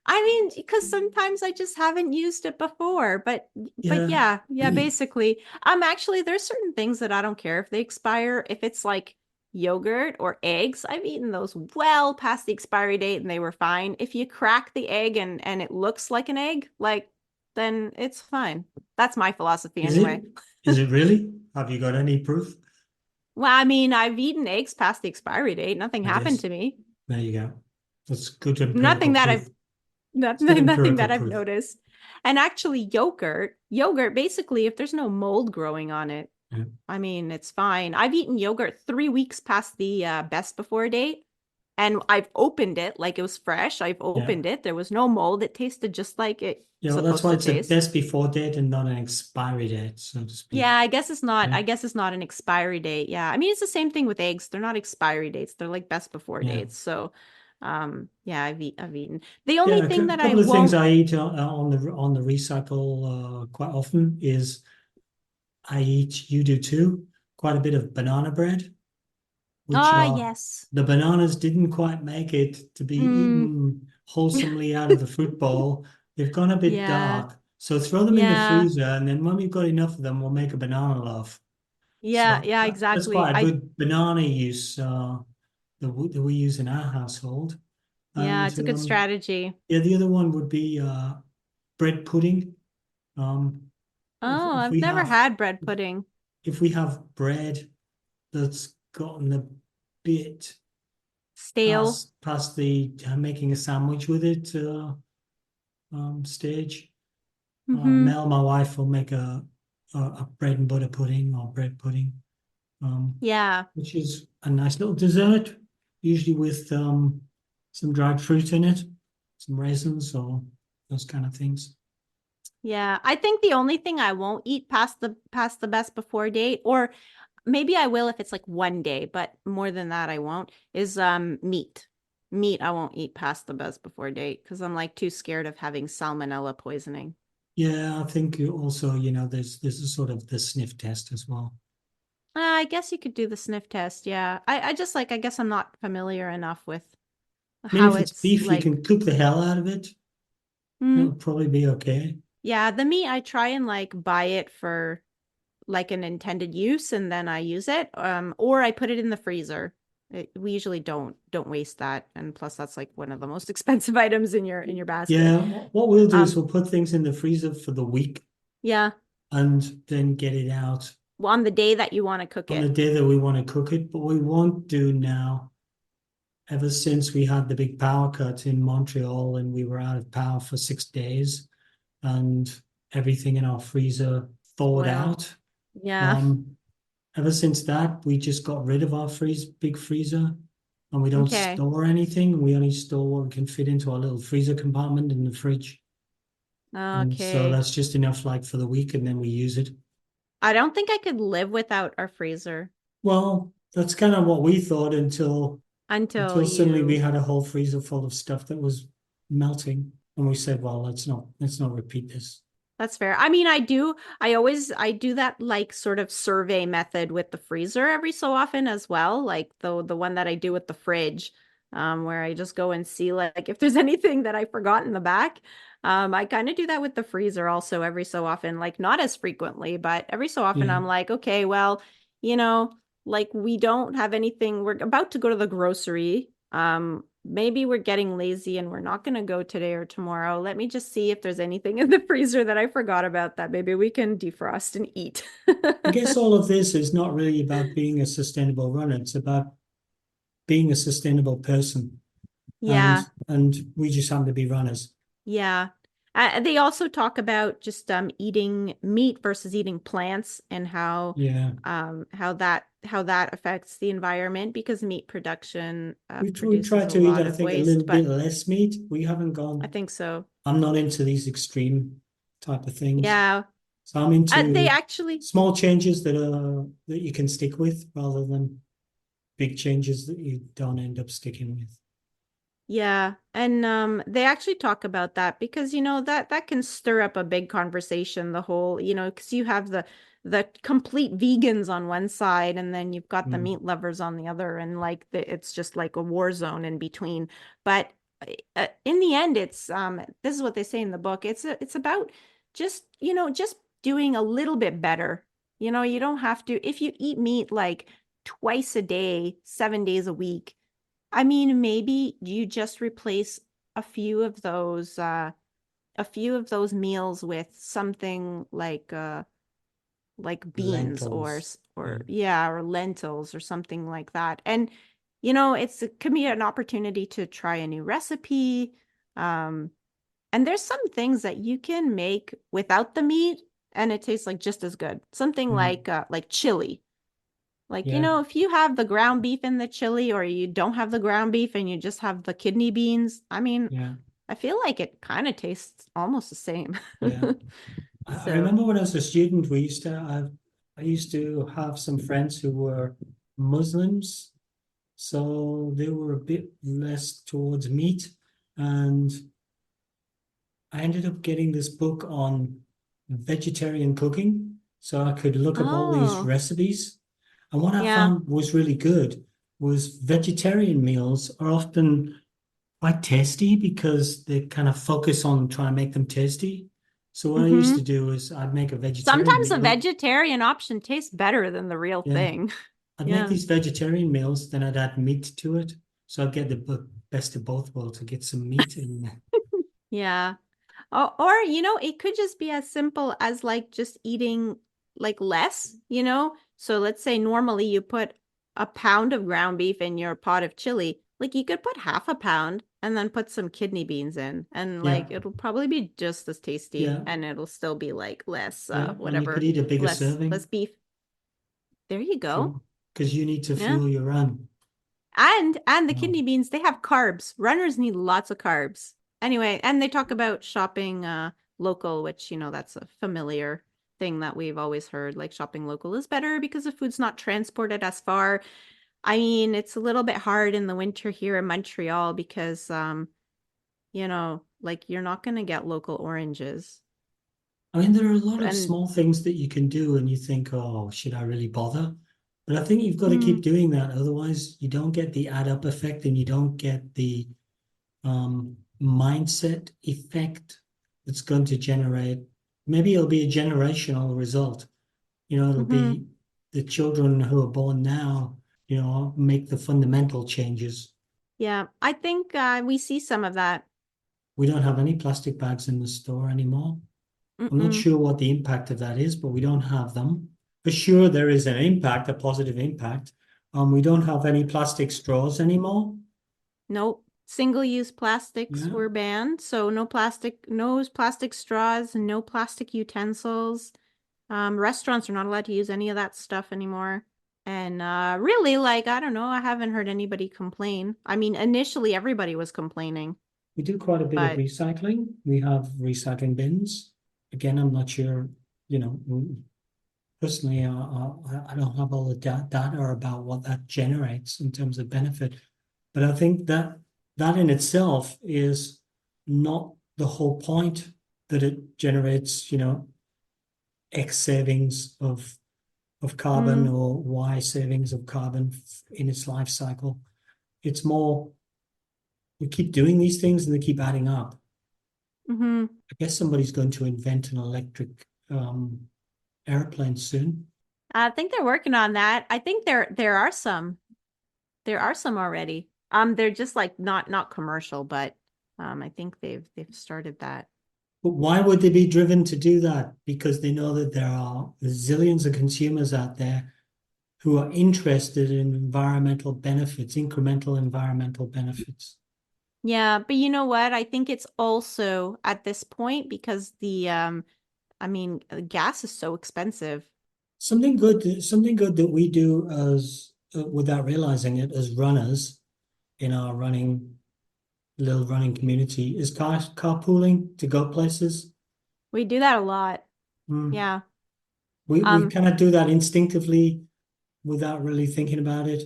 I mean, because sometimes I just haven't used it before, but Yeah. yeah, basically. Actually there's certain things that I don't care if they expire. If it's like yogurt or eggs, I've eaten those well past the expiry date and they were fine. If you crack the egg and it looks like an egg, like then it's fine. That's my philosophy Is anyway. it? Is it really? Have you got any proof? Well, I mean, I've eaten eggs past the expiry date. Nothing I happened guess to me. there you go. That's good Nothing empirical that proof. I've It's good nothing empirical that I've proof. noticed. And actually yogurt, basically, if there's no mold growing on it, Yeah. I mean, it's fine. I've eaten yogurt 3 weeks past the best before date, and I've opened it like it was fresh. I've Yeah. opened it. There was no mold. It tasted just like it's Yeah, well, that's supposed why to it's a taste. best before date and not an expiry date, so to Yeah, speak. Yeah. I guess it's not an expiry date. Yeah. I mean, it's the same thing with eggs. They're not expiry dates. They're like best before Yeah. dates. So, yeah, I've eaten. The only Yeah, thing a that I couple of things won't I eat on the recycle quite often is I eat, you do too, quite a bit of banana bread, which Ah, are yes. the bananas didn't quite make it to be Mm, eaten wholesomely out of the fruit bowl. They've gone a bit yeah. dark. So throw them in the Yeah. freezer, and then when we've got enough of them, we'll make a banana loaf. Yeah, So yeah, that's exactly. quite a good banana use that we use in our household. Yeah, And it's a good strategy. yeah, the other one would be bread pudding. Um, Oh, if I've we never have had bread pudding. if we have bread that's gotten a bit Stale. past the making a sandwich with it stage, Mm-hmm. Mel, my wife, will make a bread and butter pudding or bread pudding, um, Yeah. which is a nice little dessert, usually with some dried fruit in it, some raisins or those kind of things. Yeah. I think the only thing I won't eat past the best before date, or maybe I will if it's like one day, but more than that I won't, is meat. Meat I won't eat past the best before date because I'm like too scared of having salmonella poisoning. Yeah, I think you also, there's a sort of the sniff test as well. I guess you could do the sniff test. Yeah. I just like I guess I'm not familiar enough with I mean, how if it's it's beef, you like. can cook the hell out of it. It'll probably be okay. Yeah, the meat I try and like buy it for like an intended use and then I use it. Or I put it in the freezer. We usually don't waste that, and plus that's like one of the most expensive items in your basket. Yeah, what we'll do is Um, we'll put things in the freezer for the week yeah, and then get it out well, on the day that you want to cook on the it. day that we want to cook it. But we won't do now, ever since we had the big power cut in Montreal and we were out of power for 6 days and everything in our freezer thawed Spoil. out. Yeah. Um, Ever since that, we just got rid of our big freezer and we don't Okay. store anything. We only store what we can fit into our little freezer compartment in the fridge. And so Okay. that's just enough like for the week and then we use it. I don't think I could live without our freezer Well, that's kind of what we thought until until suddenly we you. had a whole freezer full of stuff that was melting. And we said, well, let's not repeat this. That's fair. I mean, I do that like sort of survey method with the freezer every so often as well, like the one that I do with the fridge, where I just go and see like if there's anything that I forgot in the back. I kind of do that with the freezer also every so often, like not as frequently, but every so often Yeah. I'm like, okay, well, you know, like we don't have anything. We're about to go to the grocery. Maybe we're getting lazy and we're not going to go today or tomorrow. Let me just see if there's anything in the freezer that I forgot about that maybe we can defrost and eat. I guess all of this is not really about being a sustainable runner. It's about being a sustainable person. And Yeah. and we just happen to be runners. Yeah. They also talk about just eating meat versus eating plants and Yeah. how that affects the environment because meat production We try produces a to eat, lot I of think, a waste, little bit but less meat. We haven't I gone, think so. I'm not into these extreme type of things. Yeah. So I'm They into actually. small changes that you can stick with rather than big changes that you don't end up sticking with. Yeah, and they actually talk about that because that can stir up a big conversation, the whole, because you have the complete vegans on one side and then you've got the Mm. meat lovers on the other, and like it's just like a war zone in between. But in the end, it's this is what they say in the book. It's about just doing a little bit better. You don't have to, if you eat meat like twice a day, 7 days a week. I mean, maybe you just replace a few of those meals with something like beans or Lentils. s- Yeah. or yeah, or lentils or something like that. And it can be an opportunity to try a new recipe. Um, and there's some things that you can make without the meat and it tastes like just as good. Something Mm. like chili. Like, Yeah. if you have the ground beef in the chili or you don't have the ground beef and you just have the kidney beans, I mean, Yeah. I feel like it kind of tastes almost the same. Yeah. I So, remember when I was a student, I used to have some friends who were Muslims, so they were a bit less towards meat. And I ended up getting this book on vegetarian cooking, so I could look up all these oh, recipes. And what I yeah. found was really good was vegetarian meals are often quite tasty because they kind of focus on trying to make them tasty. So what I used to Hmm. do is I'd make a vegetarian Sometimes a meal. vegetarian option tastes better than the real Yeah, thing. I'd make Yeah. these vegetarian meals, then I'd add meat to it. So I'd get the best of both worlds. I get some meat and Yeah. Or it could just be as simple as like just eating like less. So let's say normally you put a pound of ground beef in your pot of chili. Like you could put half a pound and then put some kidney beans in, and yeah, like it'll probably be just as tasty yeah, and it'll still be like less yeah. And you could whatever, eat a bigger less serving beef. There you go. because you need to Yeah. fuel your run. And the Oh, kidney beans, they have carbs. Runners need lots of carbs. Anyway, and they talk about shopping local, which, that's a familiar thing that we've always heard. Like shopping local is better because the food's not transported as far. I mean, it's a little bit hard in the winter here in Montreal because like you're not going to get local oranges. I mean, there are a lot of And small things that you can do, and you think, oh, should I really bother? But I think you've got to keep mm, doing that. Otherwise, you don't get the add up effect and you don't get the mindset effect that's going to generate. Maybe it'll be a generational result. It'll mhm. be the children who are born now, make the fundamental changes. Yeah, I think we see some of that. We don't have any plastic bags in the store anymore. I'm not Mm-mm. sure what the impact of that is, but we don't have them. For sure, there is an impact, a positive impact. We don't have any plastic straws anymore. Nope. Single-use plastics Yeah, were banned, so no plastic straws, no plastic utensils. Restaurants are not allowed to use any of that stuff anymore. And really, like, I don't know, I haven't heard anybody complain. I mean, initially everybody was complaining, we do quite a bit of but recycling. We have recycling bins. Again, I'm not sure, you know, personally, I don't have all the data about what that generates in terms of benefit. But I think that that in itself is not the whole point that it generates, X savings of carbon mm, or Y savings of carbon in its life cycle. It's more we keep doing these things and they keep adding up. hmm. I guess somebody's going to invent an electric airplane soon. I think they're working on that. I think there are some. There are some already. They're just like not commercial, but I think they've started that. But why would they be driven to do that? Because they know that there are zillions of consumers out there who are interested in environmental benefits, incremental environmental benefits. Yeah, but you know what? I think it's also at this point because I mean, gas is so expensive. Something good that we do as without realizing it as runners in our little running community is carpooling to go places. We do that a lot. Mm. Yeah. We Um, kind of do that instinctively without really thinking about it.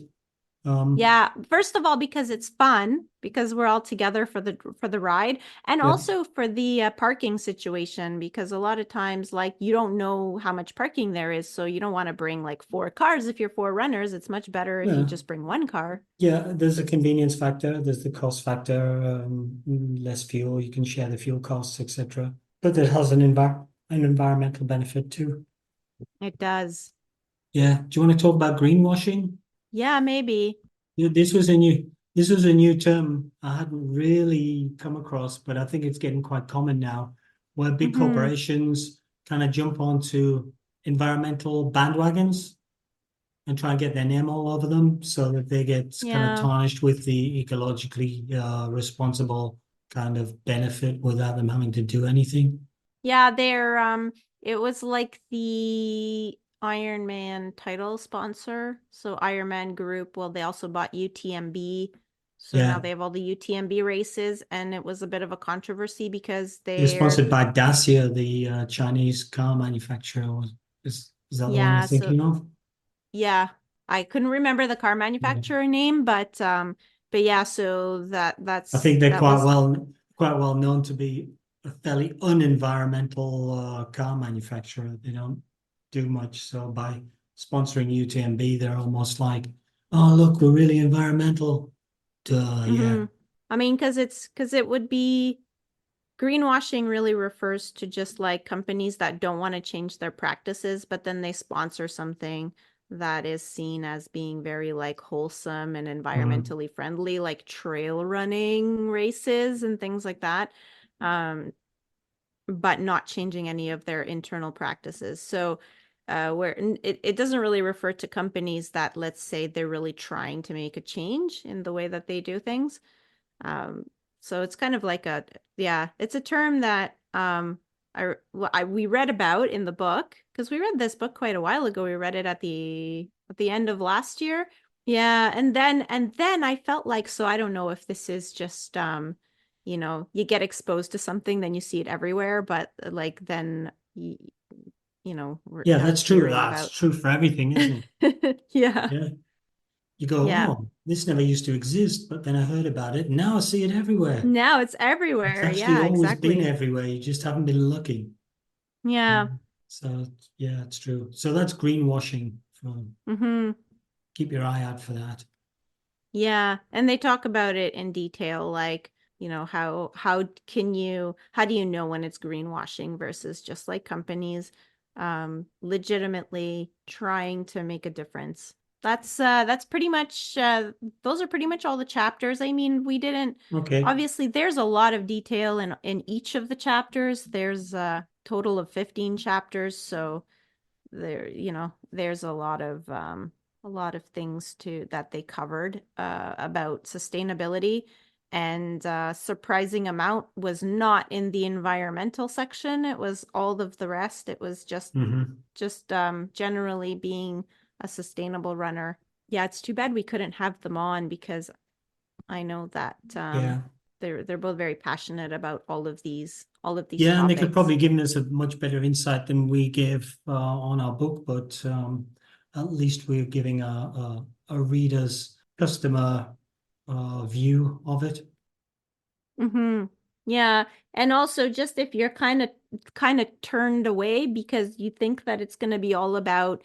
Yeah, first of all, because it's fun, because we're all together for the ride, and Yeah, also for the parking situation, because a lot of times, like, you don't know how much parking there is, so you don't want to bring like 4 cars if you're 4 runners. It's much better if you yeah, just bring 1 car. yeah. There's a convenience factor. There's the cost factor. Less fuel. You can share the fuel costs, etc. But it has an environmental benefit too. It does. Yeah. Do you want to talk about greenwashing? Yeah, maybe. Yeah, this was a new term I hadn't really come across, but I think it's getting quite common now, where big Hmm. corporations kind of jump onto environmental bandwagons and try and get their name all over them so that they get kind of Yeah. tarnished with the ecologically responsible kind of benefit without them having to do anything. Yeah, it was like the Iron Man title sponsor. So Iron Man Group, well, they also bought UTMB. So now Yeah, they have all the UTMB races, and it was a bit of a controversy because they're they're, sponsored by Dacia, the Chinese car manufacturer. Is that the one you're yeah, so thinking of? yeah, I couldn't remember the car Yeah. manufacturer name, but yeah, so I think they're that was, quite well known to be a fairly unenvironmental car manufacturer. They don't do much. So by sponsoring UTMB, they're almost like, oh look, we're really environmental. Duh, yeah. hmm. I mean, because it would be. Greenwashing really refers to just like companies that don't want to change their practices, but then they sponsor something that is seen as being very like wholesome and Mm, environmentally friendly, like trail running races and things like that, um, but not changing any of their internal practices. So, it doesn't really refer to companies that, let's say, they're really trying to make a change in the way that they do things. Um, so it's kind of like yeah, it's a term that we read about in the book because we read this book quite a while ago. We read it at the end of last year. Yeah, and then I felt like, so I don't know if this is just you get exposed to something, then you see it everywhere, but like then yeah, I that's was true. hearing That's about. true for everything, isn't it? Yeah. Yeah. You go, Yeah. oh, this never used to exist, but then I heard about it. And now I see it everywhere. Now it's It's everywhere. actually Yeah, always been exactly. everywhere. You just haven't been looking. Yeah. Mm. So yeah, it's true. So that's greenwashing. Mm-hmm. Keep your eye out for that. Yeah, and they talk about it in detail, like, how do you know when it's greenwashing versus just like companies legitimately trying to make a difference. That's pretty much those are pretty much all the chapters. I mean, we didn't Okay. obviously there's a lot of detail in each of the chapters. There's a total of 15 chapters, so there's a lot of things to that they covered about sustainability, and surprising amount was not in the environmental section. It was all of the rest. It was Hmm. just generally being a sustainable runner. Yeah, it's too bad we couldn't have them on because I know that Yeah. they're both very passionate about all of these Yeah, and they could topics. probably given us a much better insight than we gave on our book, but at least we're giving a reader's customer view of it. Mm-hmm. Yeah. And also just if you're kind of turned away because you think that it's going to be all about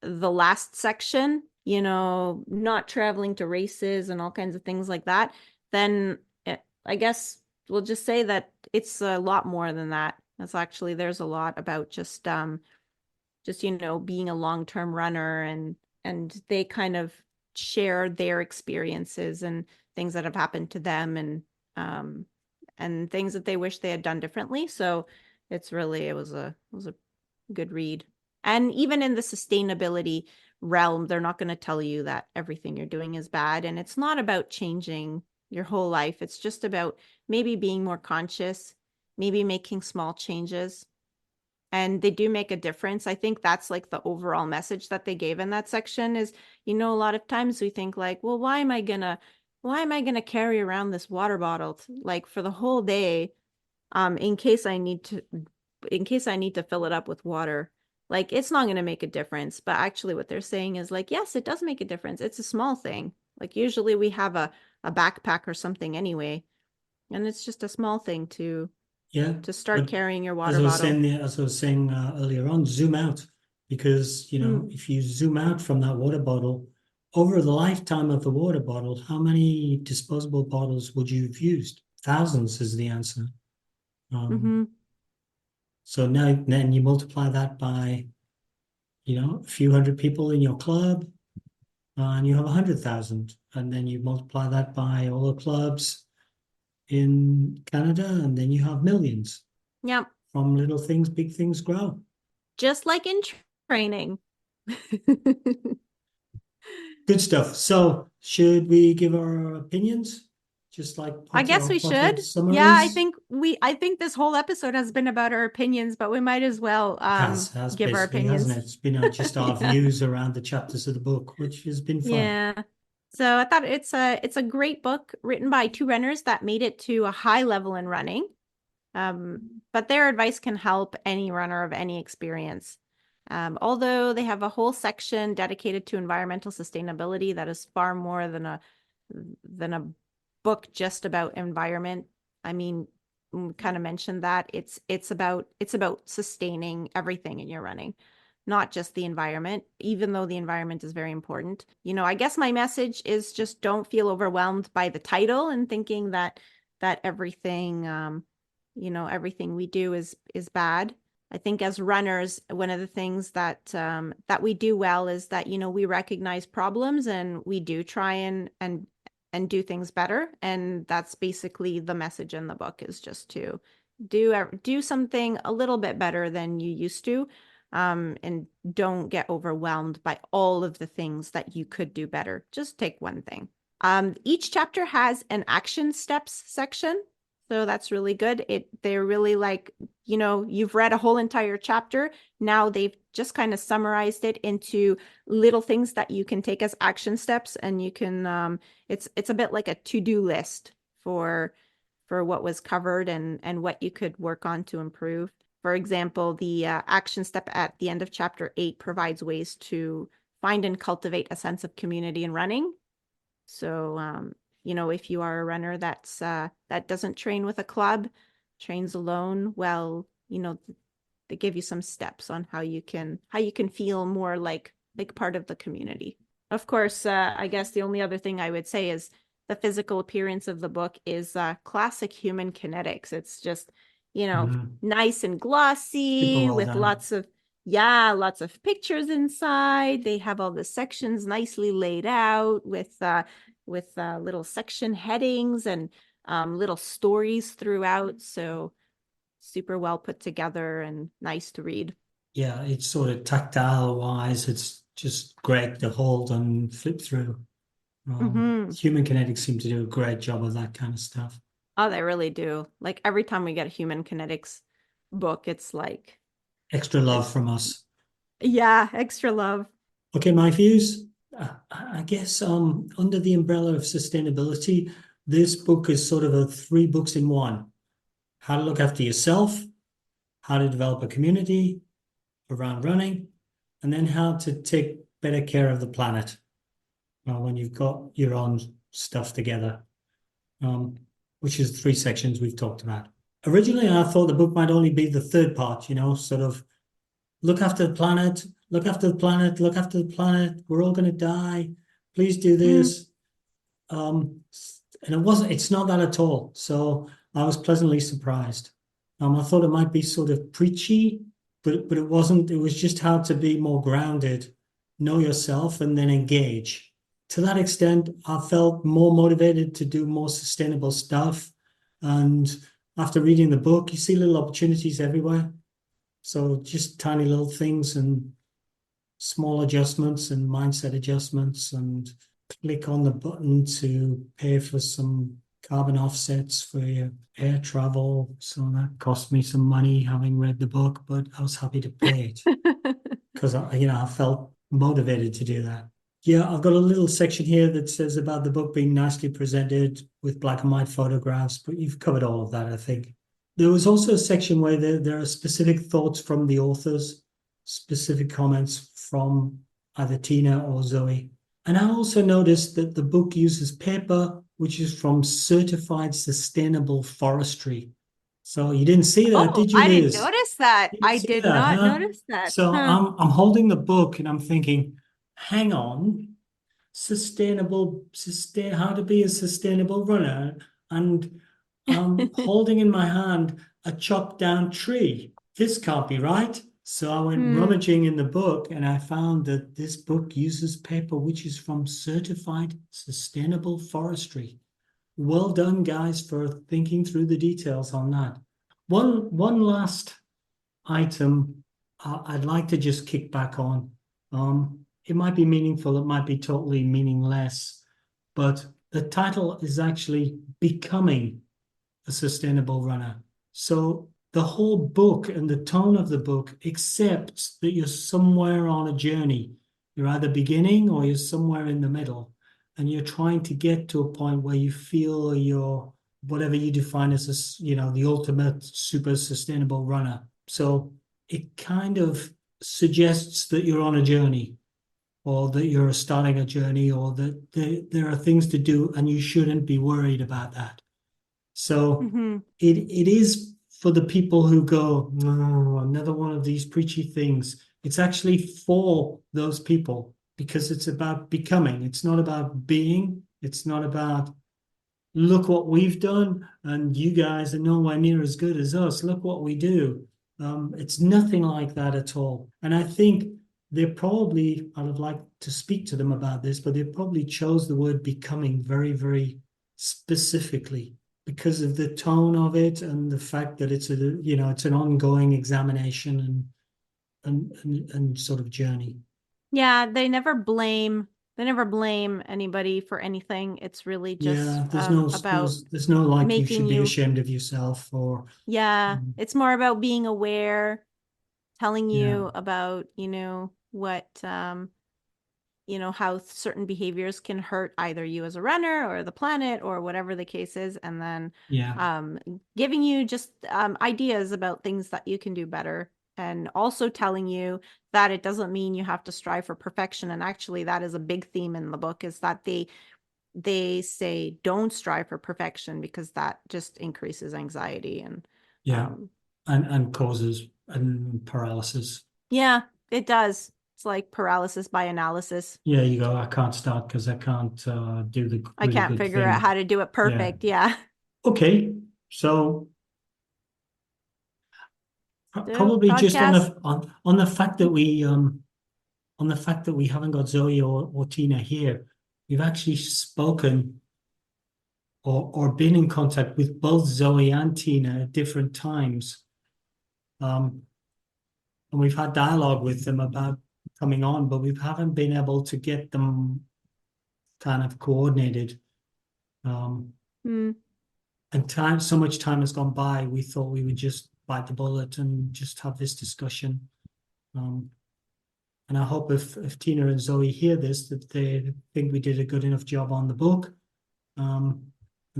the last section, not traveling to races and all kinds of things like that, then I guess we'll just say that it's a lot more than that. It's actually there's a lot about just being a long-term runner, and they kind of share their experiences and things that have happened to them, um and things that they wish they had done differently. So it was a good read. And even in the sustainability realm, they're not going to tell you that everything you're doing is bad, and it's not about changing your whole life. It's just about maybe being more conscious, maybe making small changes, and they do make a difference. I think that's like the overall message that they gave in that section is, a lot of times we think like, well, why am I gonna carry around this water bottle like for the whole day, in case I need to fill it up with water. Like it's not gonna make a difference. But actually what they're saying is like, yes, it does make a difference. It's a small thing. Like usually we have a backpack or something anyway, and it's just a small thing to start but carrying your as water I was bottle. saying, as I was saying earlier on, zoom out because Mm. if you zoom out from that water bottle over the lifetime of the water bottle, how many disposable bottles would you have used? Thousands is the answer. Um, Mm-hmm. so now then you multiply that by a few hundred people in your club, and you have 100,000, and then you multiply that by all the clubs in Canada, and then you have millions. Yep. From little things, big things grow. Just like in training. Good stuff. So, should we give our opinions? Just like I guess we potted should. Yeah, summaries? I think this whole episode has been about our opinions, but we might as well Has give our basically, hasn't opinions. it? It's been just our Yeah. views around the chapters of the book, which has been fun. Yeah. So I thought it's a great book written by two runners that made it to a high level in running. But their advice can help any runner of any experience. Although they have a whole section dedicated to environmental sustainability that is far more than a book just about environment. I mean, kind of mentioned that it's about sustaining everything in your running, not just the environment, even though the environment is very important. I guess my message is just don't feel overwhelmed by the title and thinking that everything we do is bad. I think as runners, one of the things that we do well is that we recognize problems and we do try and do things better. And that's basically the message in the book, is just to do something a little bit better than you used to, and don't get overwhelmed by all of the things that you could do better. Just take one thing. Each chapter has an action steps section. So that's really good. They're really like, you've read a whole entire chapter. Now they've just kind of summarized it into little things that you can take as action steps, and you can it's a bit like a to-do list for what was covered and what you could work on to improve. For example, the action step at the end of chapter 8 provides ways to find and cultivate a sense of community in running. So, if you are a runner that doesn't train with a club, trains alone, well, they give you some steps on how you can feel more like part of the community. Of course, I guess the only other thing I would say is the physical appearance of the book is classic human kinetics. It's just, nice and Super glossy well with done. lots of pictures inside. They have all the sections nicely laid out with little section headings and little stories throughout. So super well put together and nice to read. Yeah, it's sort of tactile wise. It's just great to hold and flip through. Mm-hmm. Human kinetics seem to do a great job of that kind of stuff. Oh, they really do. Like every time we get a human kinetics book, it's like, Extra love it's, from us. yeah, extra love. Okay, my views. I guess under the umbrella of sustainability, this book is sort of a three books in one. How to look after yourself, how to develop a community around running, and then how to take better care of the planet when you've got your own stuff together, which is three sections we've talked about. Originally, I thought the book might only be the third part, sort of look after the planet, look after the planet, look after the planet. We're all going to die. Please do Mm. this. And it's not that at all. So I was pleasantly surprised. I thought it might be sort of preachy, but it wasn't. It was just how to be more grounded, know yourself, and then engage. To that extent, I felt more motivated to do more sustainable stuff. And after reading the book, you see little opportunities everywhere. So just tiny little things and small adjustments and mindset adjustments, and click on the button to pay for some carbon offsets for your air travel. So that cost me some money having read the book, but I was happy to pay it because I felt motivated to do that. Yeah, I've got a little section here that says about the book being nicely presented with black and white photographs, but you've covered all of that, I think. There was also a section where there are specific thoughts from the authors, specific comments from either Tina or Zoe. And I also noticed that the book uses paper, which is from certified sustainable forestry. So you didn't see that, Oh, did you, I didn't Liz? notice that. You didn't I see did that, not huh? notice that. So Huh. I'm holding the book and I'm thinking, hang on, sustain how to be a sustainable runner, and I'm holding in my hand a chopped down tree. This can't be right. So I went Hmm. rummaging in the book and I found that this book uses paper which is from certified sustainable forestry. Well done, guys, for thinking through the details on that. One last item I'd like to just kick back on. It might be meaningful, it might be totally meaningless, but the title is actually Becoming a Sustainable Runner. So the whole book and the tone of the book accepts that you're somewhere on a journey. You're either beginning or you're somewhere in the middle, and you're trying to get to a point where you feel you're whatever you define as the ultimate super sustainable runner. So it kind of suggests that you're on a journey, or that you're starting a journey, or that there are things to do and you shouldn't be worried about that. So Mm-hmm. it is for the people who go, no, another one of these preachy things. It's actually for those people because it's about becoming. It's not about being. It's not about look what we've done and you guys are nowhere near as good as us. Look what we do. It's nothing like that at all. And I think they probably, I'd have liked to speak to them about this, but they probably chose the word becoming very, very specifically because of the tone of it and the fact that it's it's an ongoing examination and sort of journey. Yeah, they never blame anybody for anything. It's really just Yeah, there's no about there's no like you making should be you, ashamed of yourself or yeah, it's more about being aware, telling yeah. you about, what how certain behaviors can hurt either you as a runner or the planet or whatever the case is, and then Yeah, um, giving you just ideas about things that you can do better, and also telling you that it doesn't mean you have to strive for perfection. And actually, that is a big theme in the book, is that they say don't strive for perfection because that just increases anxiety and yeah, um, and causes and paralysis. yeah, it does. It's like paralysis by analysis. Yeah, you go. I can't start because I can't do the I really can't good figure out thing. how to do it Yeah. perfect. Yeah. Okay. So So probably just on podcast. the on the fact that we haven't got Zoe or Tina here, we've actually spoken or been in contact with both Zoe and Tina at different times. Um, and we've had dialogue with them about coming on, but we haven't been able to get them kind of coordinated. Um, Hmm. and so much time has gone by, we thought we would just bite the bullet and just have this discussion. Um, and I hope if Tina and Zoe hear this, that they think we did a good enough job on the book. And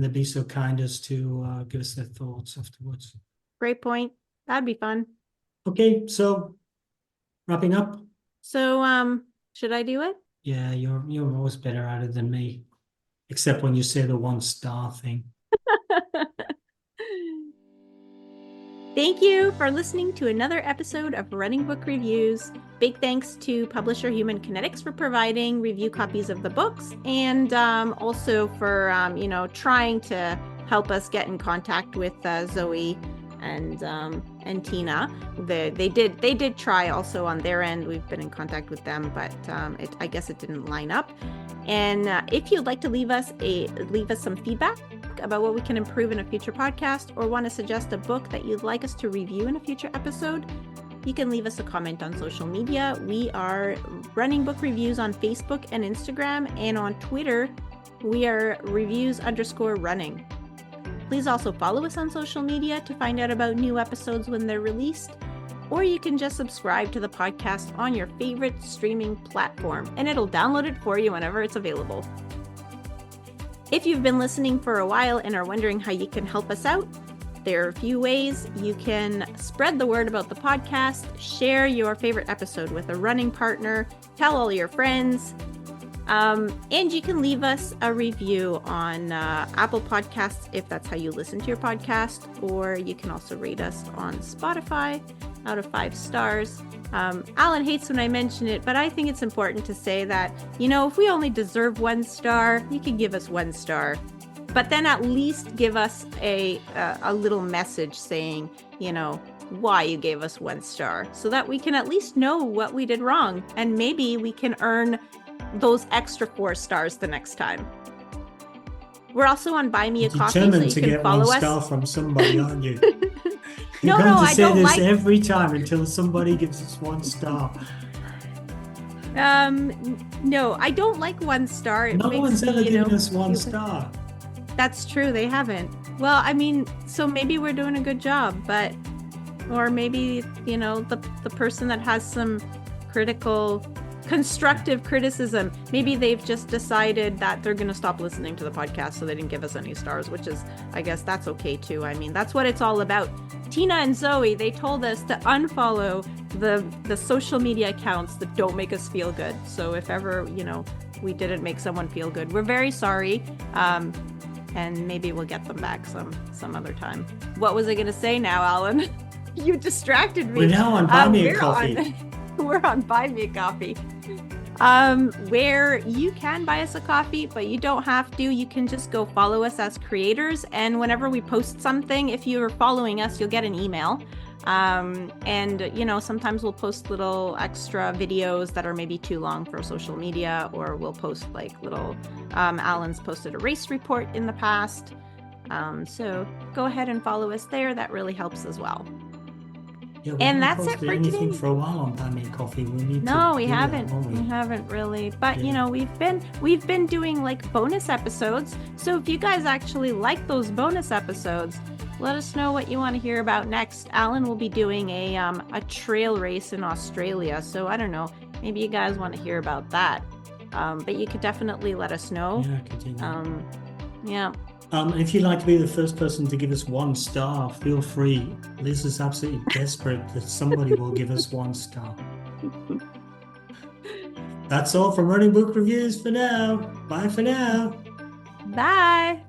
they'd be so kind as to give us their thoughts afterwards. Great point. That'd be fun. Okay, so wrapping up. So, should I do it? Yeah, you're always better at it than me, except when you say the 1-star thing. Thank you for listening to another episode of Running Book Reviews. Big thanks to publisher Human Kinetics for providing review copies of the books, and also for trying to help us get in contact with Zoe and Tina. They did try also on their end. We've been in contact with them, but I guess it didn't line up. And if you'd like to leave us some feedback about what we can improve in a future podcast, or want to suggest a book that you'd like us to review in a future episode, you can leave us a comment on social media. We are Running Book Reviews on Facebook and Instagram, and on Twitter, we are reviews_running. Please also follow us on social media to find out about new episodes when they're released, or you can just subscribe to the podcast on your favorite streaming platform, and it'll download it for you whenever it's available. If you've been listening for a while and are wondering how you can help us out, there are a few ways. You can spread the word about the podcast, share your favorite episode with a running partner, tell all your friends, And you can leave us a review on Apple Podcasts if that's how you listen to your podcast, or you can also rate us on Spotify out of 5 stars. Alan hates when I mention it, but I think it's important to say that, if we only deserve 1 star, you can give us 1 star. But then at least give us a little message saying, why you gave us 1 star, so that we can at least know what we did wrong, and maybe we can earn those extra 4 stars the next time. We're also on Buy Me a Coffee, so you can follow us. Determined to get 1 star from somebody, aren't you? No, You're going to I say don't this like... every time until somebody gives us 1 star. No, I don't like 1 star. No one's ever given us 1 star. That's true, they haven't. Well, I mean, so maybe we're doing a good job, but... Or maybe, the person that has some constructive criticism, maybe they've just decided that they're going to stop listening to the podcast, so they didn't give us any stars, which is, I guess that's okay too. I mean, that's what it's all about. Tina and Zoe, they told us to unfollow the social media accounts that don't make us feel good. So if ever, we didn't make someone feel good, we're very sorry. And maybe we'll get them back some other time. What was I going to say now, Alan? You distracted me. We're now on Buy Me a Coffee. We're on Buy Me a Coffee, where you can buy us a coffee, but you don't have to. You can just go follow us as creators. And whenever we post something, if you're following us, you'll get an email. And, sometimes we'll post little extra videos that are maybe too long for social media, or we'll post like little, Alan's posted a race report in the past. So go ahead and follow us there. That really helps as well. Yeah, and that's it for anything today. For a while on Buy Me a Coffee. We haven't. That, we haven't really. But we've been doing like bonus episodes. So if you guys actually like those bonus episodes, let us know what you want to hear about next. Alan will be doing a trail race in Australia. So I don't know. Maybe you guys want to hear about that. But you could definitely let us know. Yeah, continue. Yeah. If you'd like to be the first person to give us 1 star, feel free. Liz is absolutely desperate that somebody will give us 1 star. That's all from Running Book Reviews for now. Bye for now. Bye.